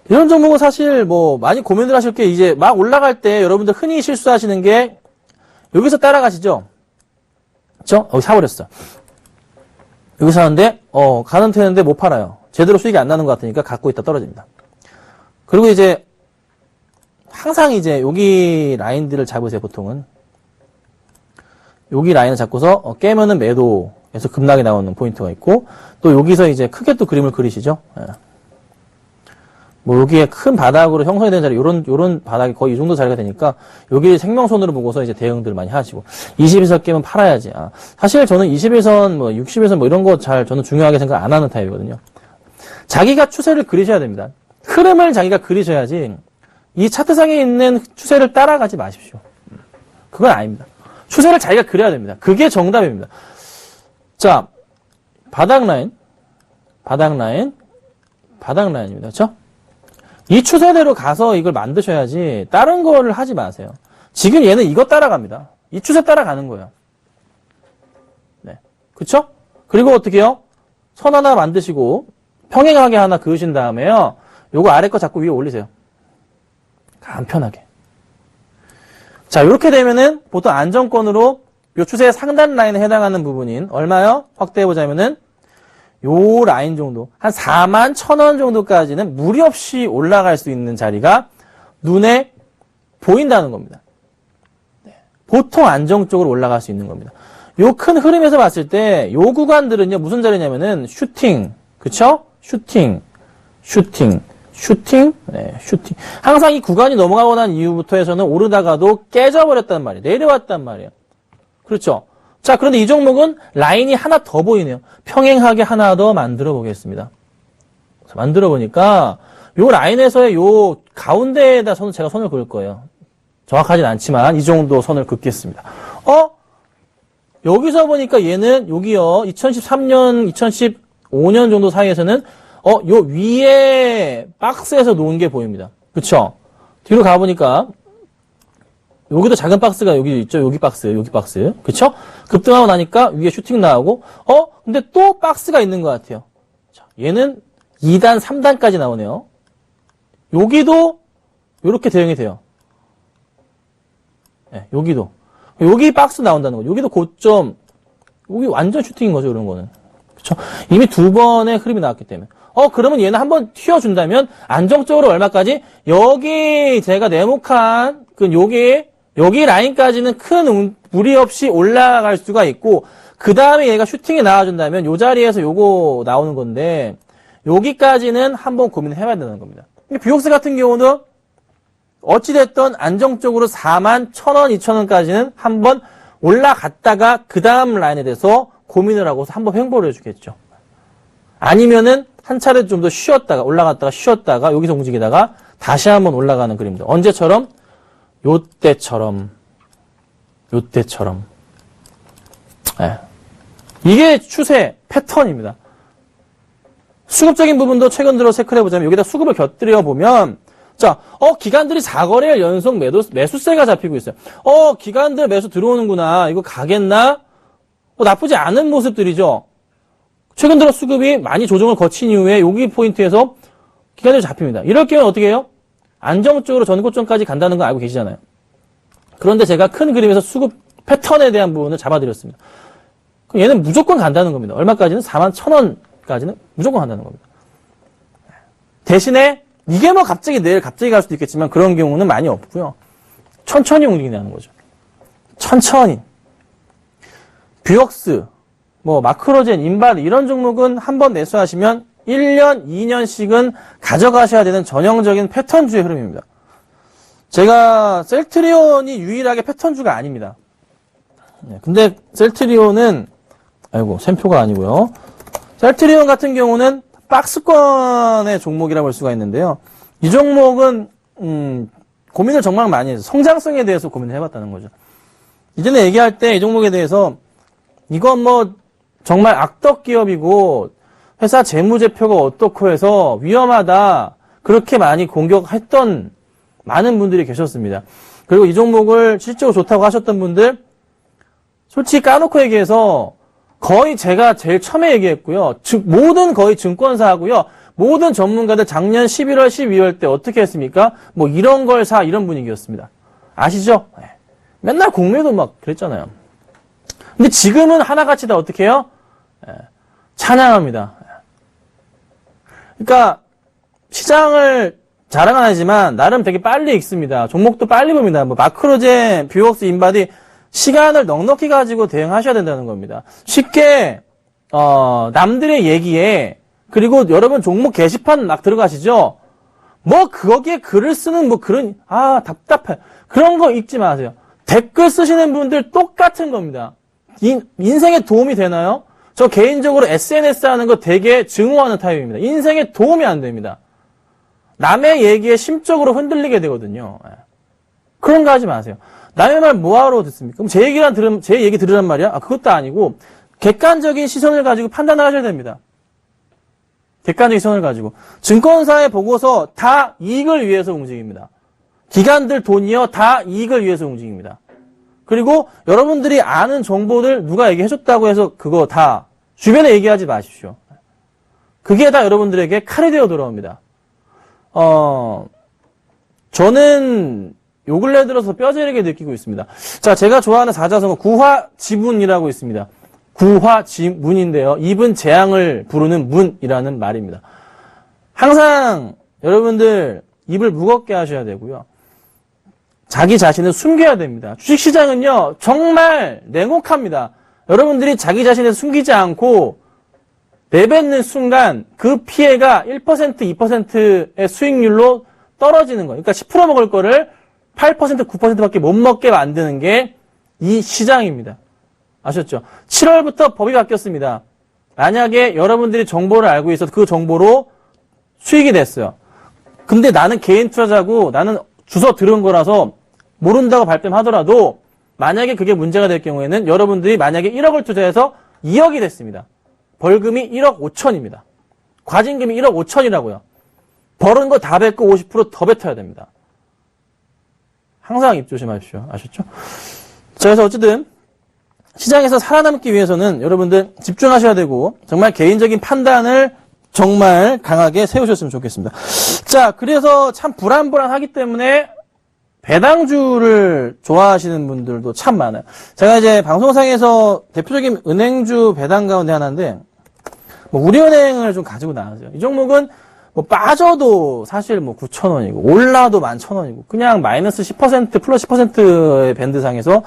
Speaker 2: 이런 종목은 사실 많이 고민을 하실 게 이제 막 올라갈 때 여러분들 흔히 실수하시는 게 여기서 따라가시죠. 그쵸? 여기 사버렸어. 여기 사는데, 가는 되는데 못 팔아요. 제대로 수익이 안 나는 것 같으니까 갖고 있다 떨어집니다. 그리고 이제, 항상 이제 여기 라인들을 잡으세요, 보통은. 여기 라인을 잡고서 깨면은 매도에서 급락이 나오는 포인트가 있고, 또 여기서 이제 크게 또 그림을 그리시죠. 예. 여기에 큰 바닥으로 형성이 되는 자리, 요런 바닥이 거의 이 정도 자리가 되니까, 여기 생명선으로 보고서 이제 대응들 많이 하시고, 21선 깨면 팔아야지. 사실 저는 21선, 60일선 이런 거 저는 중요하게 생각 안 하는 타입이거든요. 자기가 추세를 그리셔야 됩니다. 흐름을 자기가 그리셔야지, 이 차트상에 있는 추세를 따라가지 마십시오. 그건 아닙니다. 추세를 자기가 그려야 됩니다. 그게 정답입니다. 자, 바닥 라인입니다. 그렇죠? 이 추세대로 가서 이걸 만드셔야지 다른 거를 하지 마세요. 지금 얘는 이거 따라갑니다. 이 추세 따라가는 거예요. 네. 그쵸? 그리고 어떻게 해요? 선 하나 만드시고 평행하게 하나 그으신 다음에요. 요거 아래 거 잡고 위에 올리세요. 간편하게. 자, 이렇게 되면은 보통 안정권으로 요 추세의 상단 라인에 해당하는 부분인 얼마요? 확대해보자면은 요 라인 정도, 한 41,000원 정도까지는 무리 없이 올라갈 수 있는 자리가 눈에 보인다는 겁니다. 네. 보통 안정적으로 올라갈 수 있는 겁니다. 요 큰 흐름에서 봤을 때 요 구간들은요 무슨 자리냐면은 슈팅, 그쵸? 슈팅. 네, 슈팅. 항상 이 구간이 넘어가고 난 이후부터 해서는 오르다가도 깨져버렸단 말이에요. 내려왔단 말이에요. 그렇죠? 자, 그런데 이 종목은 라인이 하나 더 보이네요. 평행하게 하나 더 만들어 보겠습니다. 만들어 보니까 요 라인에서의 요 가운데에다 제가 손을 그을 거예요. 정확하진 않지만 이 정도 선을 긋겠습니다. 여기서 보니까 얘는 여기요. 2013년, 2015년 정도 사이에서는 요 위에 박스에서 놓은 게 보입니다. 그쵸? 뒤로 가보니까 여기도 작은 박스가 여기 있죠. 여기 박스. 그쵸? 급등하고 나니까 위에 슈팅 나오고 근데 또 박스가 있는 것 같아요. 자, 얘는 2단, 3단까지 나오네요. 여기도 이렇게 대응이 돼요. 네, 여기도. 여기 박스 나온다는 거죠. 여기도 고점. 여기 완전 슈팅인 거죠. 이런 거는. 그쵸? 이미 두 번의 흐름이 나왔기 때문에. 그러면 얘는 한번 튀어준다면 안정적으로 얼마까지? 여기 제가 네모칸 여기 라인까지는 큰 무리 없이 올라갈 수가 있고 그 다음에 얘가 슈팅이 나와준다면 요 자리에서 요거 나오는 건데 여기까지는 한번 고민을 해봐야 되는 겁니다. 뷰옥스 같은 경우는 어찌됐든 안정적으로 41,000원, 2,000원까지는 한번 올라갔다가 그 다음 라인에 대해서 고민을 하고서 한번 횡보를 해주겠죠. 아니면은 한 차례 좀 더 쉬었다가 올라갔다가 쉬었다가 여기서 움직이다가 다시 한번 올라가는 그림들. 언제처럼? 요때처럼. 네. 이게 추세 패턴입니다. 수급적인 부분도 최근 들어 체크를 해보자면 여기다 수급을 곁들여 보면 자, 기관들이 4거래일 연속 매수세가 잡히고 있어요. 기관들 매수 들어오는구나. 이거 가겠나? 나쁘지 않은 모습들이죠. 최근 들어 수급이 많이 조정을 거친 이후에 여기 포인트에서 기관들이 잡힙니다. 이럴 경우는 어떻게 해요? 안정적으로 전고점까지 간다는 거 알고 계시잖아요. 그런데 제가 큰 그림에서 수급 패턴에 대한 부분을 잡아드렸습니다. 그럼 얘는 무조건 간다는 겁니다. 얼마까지는? 41,000원까지는 무조건 간다는 겁니다. 대신에 이게 뭐 갑자기 내일 갑자기 갈 수도 있겠지만 그런 경우는 많이 없고요. 천천히 움직이는 거죠. 천천히. 뷰옥스, 마크로젠, 인바디 이런 종목은 한번 매수하시면 1년, 2년씩은 가져가셔야 되는 전형적인 패턴주의 흐름입니다. 제가 셀트리온이 유일하게 패턴주가 아닙니다. 근데 셀트리온은 샘표가 아니고요. 셀트리온 같은 경우는 박스권의 종목이라고 볼 수가 있는데요. 이 종목은 고민을 정말 많이 해서 성장성에 대해서 고민을 해봤다는 거죠. 이전에 얘기할 때 이 종목에 대해서 이건 정말 악덕 기업이고 회사 재무제표가 어떻고 해서 위험하다 그렇게 많이 공격했던 많은 분들이 계셨습니다. 그리고 이 종목을 실제로 좋다고 하셨던 분들 솔직히 까놓고 얘기해서 거의 제가 제일 처음에 얘기했고요. 모든 거의 증권사하고요. 모든 전문가들 작년 11월, 12월 때 어떻게 했습니까? 이런 걸 사, 이런 분위기였습니다. 아시죠? 맨날 공매도 막 그랬잖아요. 근데 지금은 하나같이 다 어떻게 해요? 찬양합니다. 그러니까 시장을 자랑은 하지만 나름 되게 빨리 읽습니다. 종목도 빨리 봅니다. 마크로젠, 뷰옥스, 인바디 시간을 넉넉히 가지고 대응하셔야 된다는 겁니다. 쉽게 남들의 얘기에 그리고 여러분 종목 게시판 막 들어가시죠? 거기에 글을 쓰는 그런 답답해. 그런 거 읽지 마세요. 댓글 쓰시는 분들 똑같은 겁니다. 인생에 도움이 되나요? 저 개인적으로 SNS 하는 거 되게 증오하는 타입입니다. 인생에 도움이 안 됩니다. 남의 얘기에 심적으로 흔들리게 되거든요. 그런 거 하지 마세요. 남의 말 뭐하러 듣습니까? 그럼 제 얘기 들으란 말이야? 그것도 아니고 객관적인 시선을 가지고 판단을 하셔야 됩니다. 객관적인 시선을 가지고. 증권사의 보고서 다 이익을 위해서 움직입니다. 기관들 돈이요, 다 이익을 위해서 움직입니다. 그리고 여러분들이 아는 정보들 누가 얘기해줬다고 해서 그거 다 주변에 얘기하지 마십시오. 그게 다 여러분들에게 칼이 되어 돌아옵니다. 저는 요 근래 들어서 뼈저리게 느끼고 있습니다. 자, 제가 좋아하는 사자성어 구화지문이라고 있습니다. 구화지문인데요. 입은 재앙을 부르는 문이라는 말입니다. 항상 여러분들 입을 무겁게 하셔야 되고요. 자기 자신을 숨겨야 됩니다. 주식시장은요, 정말 냉혹합니다. 여러분들이 자기 자신을 숨기지 않고 내뱉는 순간 그 피해가 1%, 2%의 수익률로 떨어지는 거예요. 그러니까 10% 먹을 거를 8%, 9%밖에 못 먹게 만드는 게 이 시장입니다. 아셨죠? 7월부터 법이 바뀌었습니다. 만약에 여러분들이 정보를 알고 있어서 그 정보로 수익이 됐어요. 근데 나는 개인 투자자고 나는 주워 들은 거라서 모른다고 발뺌하더라도 만약에 그게 문제가 될 경우에는 여러분들이 만약에 1억을 투자해서 2억이 됐습니다. 벌금이 1억 5천입니다. 과징금이 1억 5천이라고요. 벌은 거 다 뱉고 50% 더 뱉어야 됩니다. 항상 입 조심하십시오. 아셨죠? 자, 그래서 어쨌든 시장에서 살아남기 위해서는 여러분들 집중하셔야 되고 정말 개인적인 판단을 정말 강하게 세우셨으면 좋겠습니다. 자, 그래서 참 불안불안하기 때문에 배당주를 좋아하시는 분들도 참 많아요. 제가 이제 방송상에서 대표적인 은행주 배당 가운데 하나인데 우리은행을 좀 가지고 나왔어요. 이 종목은 빠져도 사실 9,000원이고 올라도 11,000원이고 그냥 마이너스 10% 플러스 10%의 밴드상에서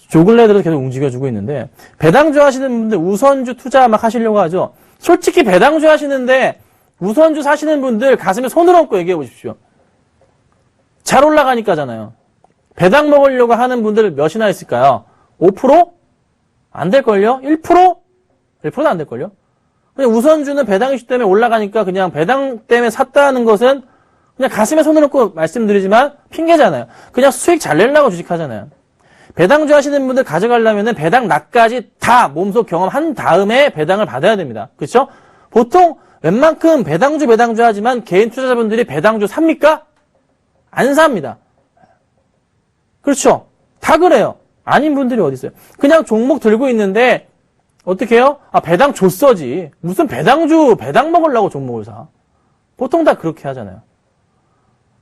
Speaker 2: 조근래 들어서 계속 움직여주고 있는데 배당주 하시는 분들 우선주 투자 막 하시려고 하죠. 솔직히 배당주 하시는데 우선주 사시는 분들 가슴에 손을 얹고 얘기해 보십시오. 잘 올라가니까잖아요. 배당 먹으려고 하는 분들 몇이나 있을까요? 5%? 안 될걸요? 1%? 1%도 안 될걸요? 그냥 우선주는 배당 이슈 때문에 올라가니까 그냥 배당 때문에 샀다는 것은 그냥 가슴에 손을 얹고 말씀드리지만 핑계잖아요. 그냥 수익 잘 내려고 주식하잖아요. 배당주 하시는 분들 가져가려면 배당 낮까지 다 몸소 경험한 다음에 배당을 받아야 됩니다. 그렇죠? 보통 웬만큼 배당주 하지만 개인 투자자분들이 배당주 삽니까? 안 삽니다. 그렇죠? 다 그래요. 아닌 분들이 어디 있어요? 그냥 종목 들고 있는데 어떻게 해요? 배당 줬어지. 무슨 배당 먹으려고 종목을 사. 보통 다 그렇게 하잖아요.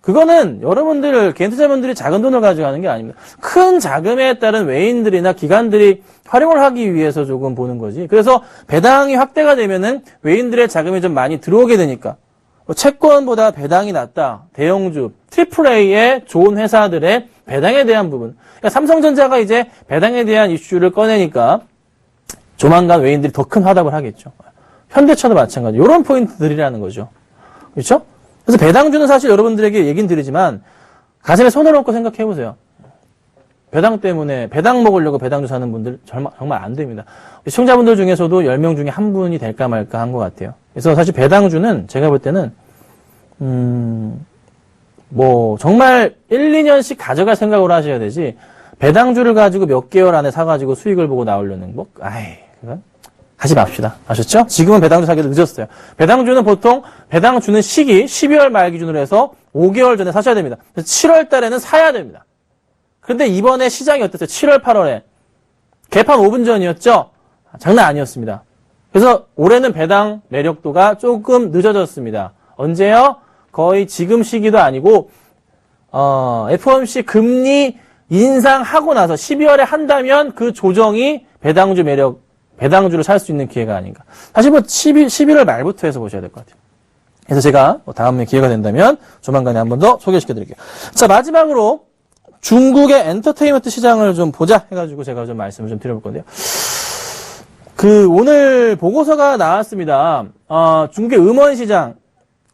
Speaker 2: 그거는 여러분들, 개인 투자자분들이 작은 돈을 가지고 하는 게 아닙니다. 큰 자금에 따른 외인들이나 기관들이 활용을 하기 위해서 조금 보는 거지. 그래서 배당이 확대가 되면은 외인들의 자금이 좀 많이 들어오게 되니까. 채권보다 배당이 낮다. 대형주, AAA의 좋은 회사들의 배당에 대한 부분. 그러니까 삼성전자가 이제 배당에 대한 이슈를 꺼내니까 조만간 외인들이 더 큰 화답을 하겠죠. 현대차도 마찬가지. 이런 포인트들이라는 거죠. 그렇죠? 그래서 배당주는 사실 여러분들에게 얘기는 드리지만 가슴에 손을 얹고 생각해 보세요. 배당 때문에 배당 먹으려고 배당주 사는 분들 정말 안 됩니다. 시청자분들 중에서도 10명 중에 한 분이 될까 말까 한 것 같아요. 그래서 사실 배당주는 제가 볼 때는 정말 1, 2년씩 가져갈 생각으로 하셔야 되지 배당주를 가지고 몇 개월 안에 사가지고 수익을 보고 나오려는 그건 하지 맙시다. 아셨죠? 지금은 배당주 사기도 늦었어요. 배당주는 보통 배당 주는 시기 12월 말 기준으로 해서 5개월 전에 사셔야 됩니다. 7월 달에는 사야 됩니다. 그런데 이번에 시장이 어땠어요? 7월, 8월에. 개판 5분 전이었죠? 장난 아니었습니다. 그래서 올해는 배당 매력도가 조금 늦어졌습니다. 언제요? 거의 지금 시기도 아니고 FOMC 금리 인상하고 나서 12월에 한다면 그 조정이 배당주를 살 수 있는 기회가 아닌가. 사실 11월 말부터 해서 보셔야 될 것 같아요. 그래서 제가 다음에 기회가 된다면 조만간에 한 번 더 소개시켜 드릴게요. 자, 마지막으로 중국의 엔터테인먼트 시장을 좀 보자 해가지고 제가 좀 말씀을 좀 드려볼 건데요. 오늘 보고서가 나왔습니다. 중국의 음원 시장.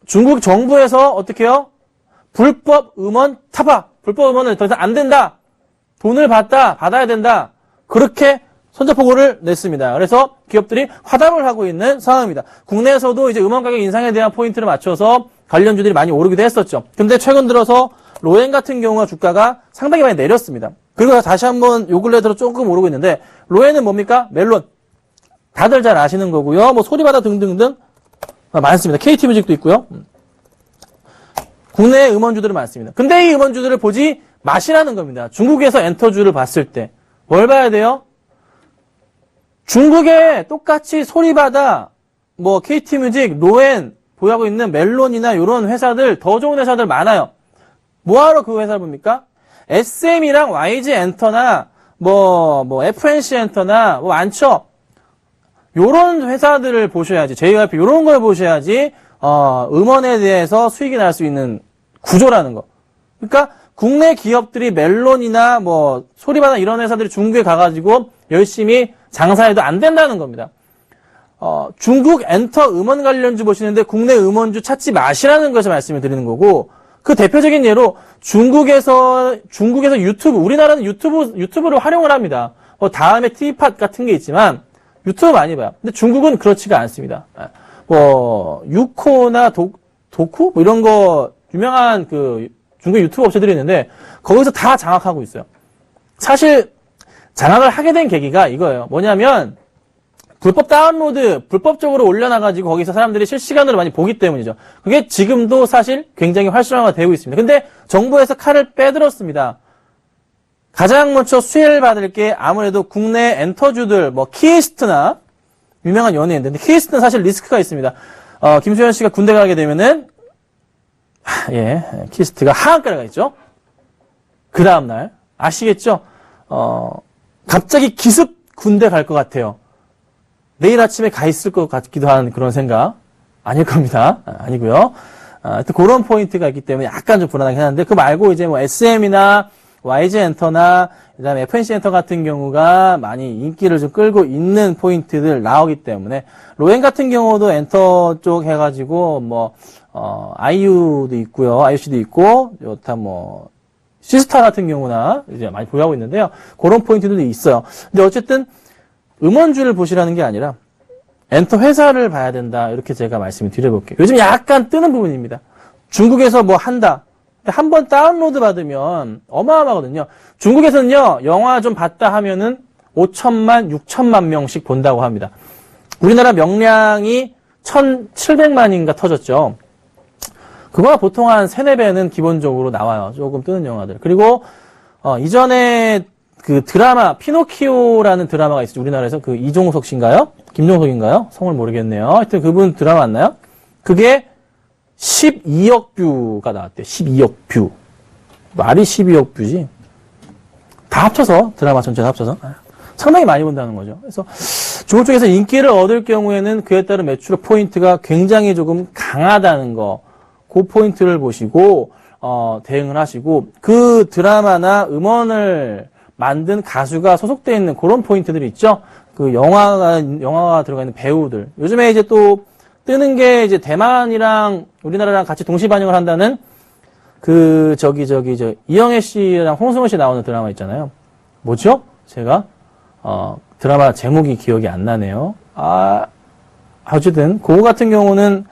Speaker 2: 중국 정부에서 어떻게 해요? 불법 음원 타파. 불법 음원은 더 이상 안 된다. 돈을 받아야 된다. 그렇게 선전포고를 냈습니다. 그래서 기업들이 화답을 하고 있는 상황입니다. 국내에서도 이제 음원 가격 인상에 대한 포인트를 맞춰서 관련주들이 많이 오르기도 했었죠. 근데 최근 들어서 로엔 같은 경우가 주가가 상당히 많이 내렸습니다. 그리고 다시 한번 요 근래 들어 조금 오르고 있는데 로엔은 뭡니까? 멜론. 다들 잘 아시는 거고요. 뭐 소리바다 등등등 많습니다. KT뮤직도 있고요. 국내 음원주들은 많습니다. 근데 이 음원주들을 보지 마시라는 겁니다. 중국에서 엔터주를 봤을 때 뭘 봐야 돼요? 중국에 똑같이 소리바다, 뭐 KT뮤직, 로엔 보유하고 있는 멜론이나 이런 회사들, 더 좋은 회사들 많아요. 뭐하러 그 회사를 봅니까? SM이랑 YG 엔터나 뭐 FNC 엔터나 뭐 많죠. 요런 회사들을 보셔야지, JYP 요런 걸 보셔야지 음원에 대해서 수익이 날 수 있는 구조라는 거. 그러니까 국내 기업들이 멜론이나 뭐 소리바다 이런 회사들이 중국에 가가지고 열심히 장사해도 안 된다는 겁니다. 중국 엔터 음원 관련주 보시는데 국내 음원주 찾지 마시라는 것을 말씀을 드리는 거고, 그 대표적인 예로 중국에서 유튜브, 우리나라는 유튜브를 활용을 합니다. 다음에 TV팟 같은 게 있지만 유튜브 많이 봐요. 근데 중국은 그렇지가 않습니다. 유코나 도쿠 뭐 이런 거 유명한 그 중국 유튜브 업체들이 있는데 거기서 다 장악하고 있어요. 사실 장악을 하게 된 계기가 이거예요. 뭐냐면 불법 다운로드, 불법적으로 올려놔가지고 거기서 사람들이 실시간으로 많이 보기 때문이죠. 그게 지금도 사실 굉장히 활성화가 되고 있습니다. 근데 정부에서 칼을 빼들었습니다. 가장 먼저 수혜를 받을 게 아무래도 국내 엔터주들, 뭐 키이스트나 유명한 연예인들. 근데 키이스트는 사실 리스크가 있습니다. 김수현 씨가 군대 가게 되면은 키이스트가 하한가를 가 있죠. 그 다음날 아시겠죠? 갑자기 기습 군대 갈 것 같아요. 내일 아침에 가 있을 것 같기도 한 그런 생각 아닐 겁니다. 아니고요. 하여튼 그런 포인트가 있기 때문에 약간 좀 불안하긴 하는데, 그 말고 이제 뭐 SM이나 YG 엔터나 그다음에 FNC 엔터 같은 경우가 많이 인기를 좀 끌고 있는 포인트들 나오기 때문에, 로엔 같은 경우도 엔터 쪽 해가지고 뭐 아이유도 있고요, IUC도 있고, 여타 뭐 시스타 같은 경우나 이제 많이 보유하고 있는데요. 그런 포인트들도 있어요. 근데 어쨌든 음원주를 보시라는 게 아니라 엔터 회사를 봐야 된다, 이렇게 제가 말씀을 드려볼게요. 요즘 약간 뜨는 부분입니다. 중국에서 뭐 한다. 한 번 다운로드 받으면 어마어마하거든요. 중국에서는요, 영화 좀 봤다 하면은 5천만, 6천만 명씩 본다고 합니다. 우리나라 명량이 1,700만인가 터졌죠. 그거가 보통 한 3, 4배는 기본적으로 나와요. 조금 뜨는 영화들. 그리고 이전에 그 드라마 피노키오라는 드라마가 있었죠. 우리나라에서 그 이종석 씨인가요? 김종석인가요? 성을 모르겠네요. 하여튼 그분 드라마 맞나요? 그게 12억 뷰가 나왔대요. 12억 뷰. 말이 12억 뷰지. 다 합쳐서, 드라마 전체 합쳐서 상당히 많이 본다는 거죠. 그래서 중국 쪽에서 인기를 얻을 경우에는 그에 따른 매출 포인트가 굉장히 조금 강하다는 거, 그 포인트를 보시고 대응을 하시고, 그 드라마나 음원을 만든 가수가 소속되어 있는 그런 포인트들이 있죠. 그 영화가 들어가 있는 배우들. 요즘에 이제 또 뜨는 게 이제 대만이랑 우리나라랑 같이 동시 반영을 한다는 그 이영애 씨랑 홍승헌 씨 나오는 드라마 있잖아요. 뭐죠? 제가 드라마 제목이 기억이 안 나네요. 어쨌든 그거 같은 경우는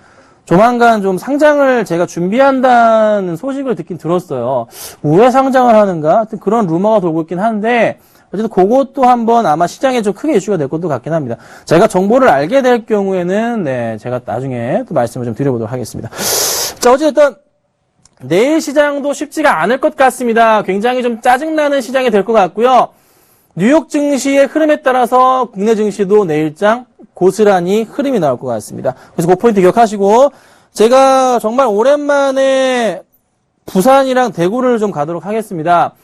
Speaker 2: 조만간 좀 상장을 제가 준비한다는 소식을 듣긴 들었어요. 왜 상장을 하는가? 하여튼 그런 루머가 돌고 있긴 한데, 어쨌든 그것도 한번 아마 시장에 좀 크게 이슈가 될 것도 같긴 합니다. 제가 정보를 알게 될 경우에는 제가 나중에 또 말씀을 좀 드려보도록 하겠습니다. 자, 어쨌든 내일 시장도 쉽지가 않을 것 같습니다. 굉장히 좀 짜증나는 시장이 될 것 같고요. 뉴욕 증시의 흐름에 따라서 국내 증시도 내일장 고스란히 흐름이 나올 것 같습니다. 그래서 그 포인트 기억하시고, 제가 정말 오랜만에 부산이랑 대구를 좀 가도록 하겠습니다.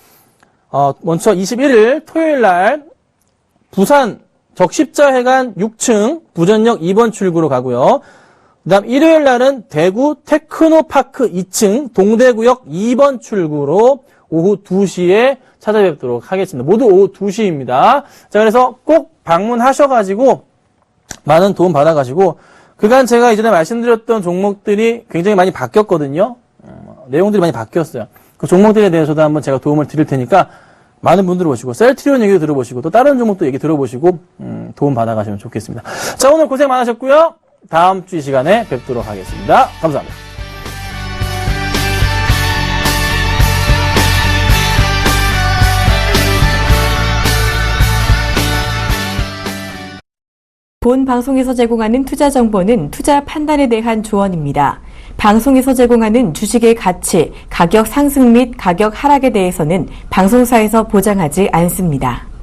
Speaker 2: 먼저 21일 토요일 날 부산 적십자회관 6층 부전역 2번 출구로 가고요. 그다음 일요일 날은 대구 테크노파크 2층 동대구역 2번 출구로 오후 2시에 찾아뵙도록 하겠습니다. 모두 오후 2시입니다. 자, 그래서 꼭 방문하셔가지고 많은 도움 받아가시고, 그간 제가 이전에 말씀드렸던 종목들이 굉장히 많이 바뀌었거든요. 내용들이 많이 바뀌었어요. 그 종목들에 대해서도 한번 제가 도움을 드릴 테니까 많은 분들 오시고, 셀트리온 얘기도 들어보시고, 또 다른 종목도 얘기 들어보시고 도움 받아가시면 좋겠습니다. 자, 오늘 고생 많으셨고요. 다음 주 이 시간에 뵙도록 하겠습니다. 감사합니다.
Speaker 1: 본 방송에서 제공하는 투자 정보는 투자 판단에 대한 조언입니다. 방송에서 제공하는 주식의 가치, 가격 상승 및 가격 하락에 대해서는 방송사에서 보장하지 않습니다.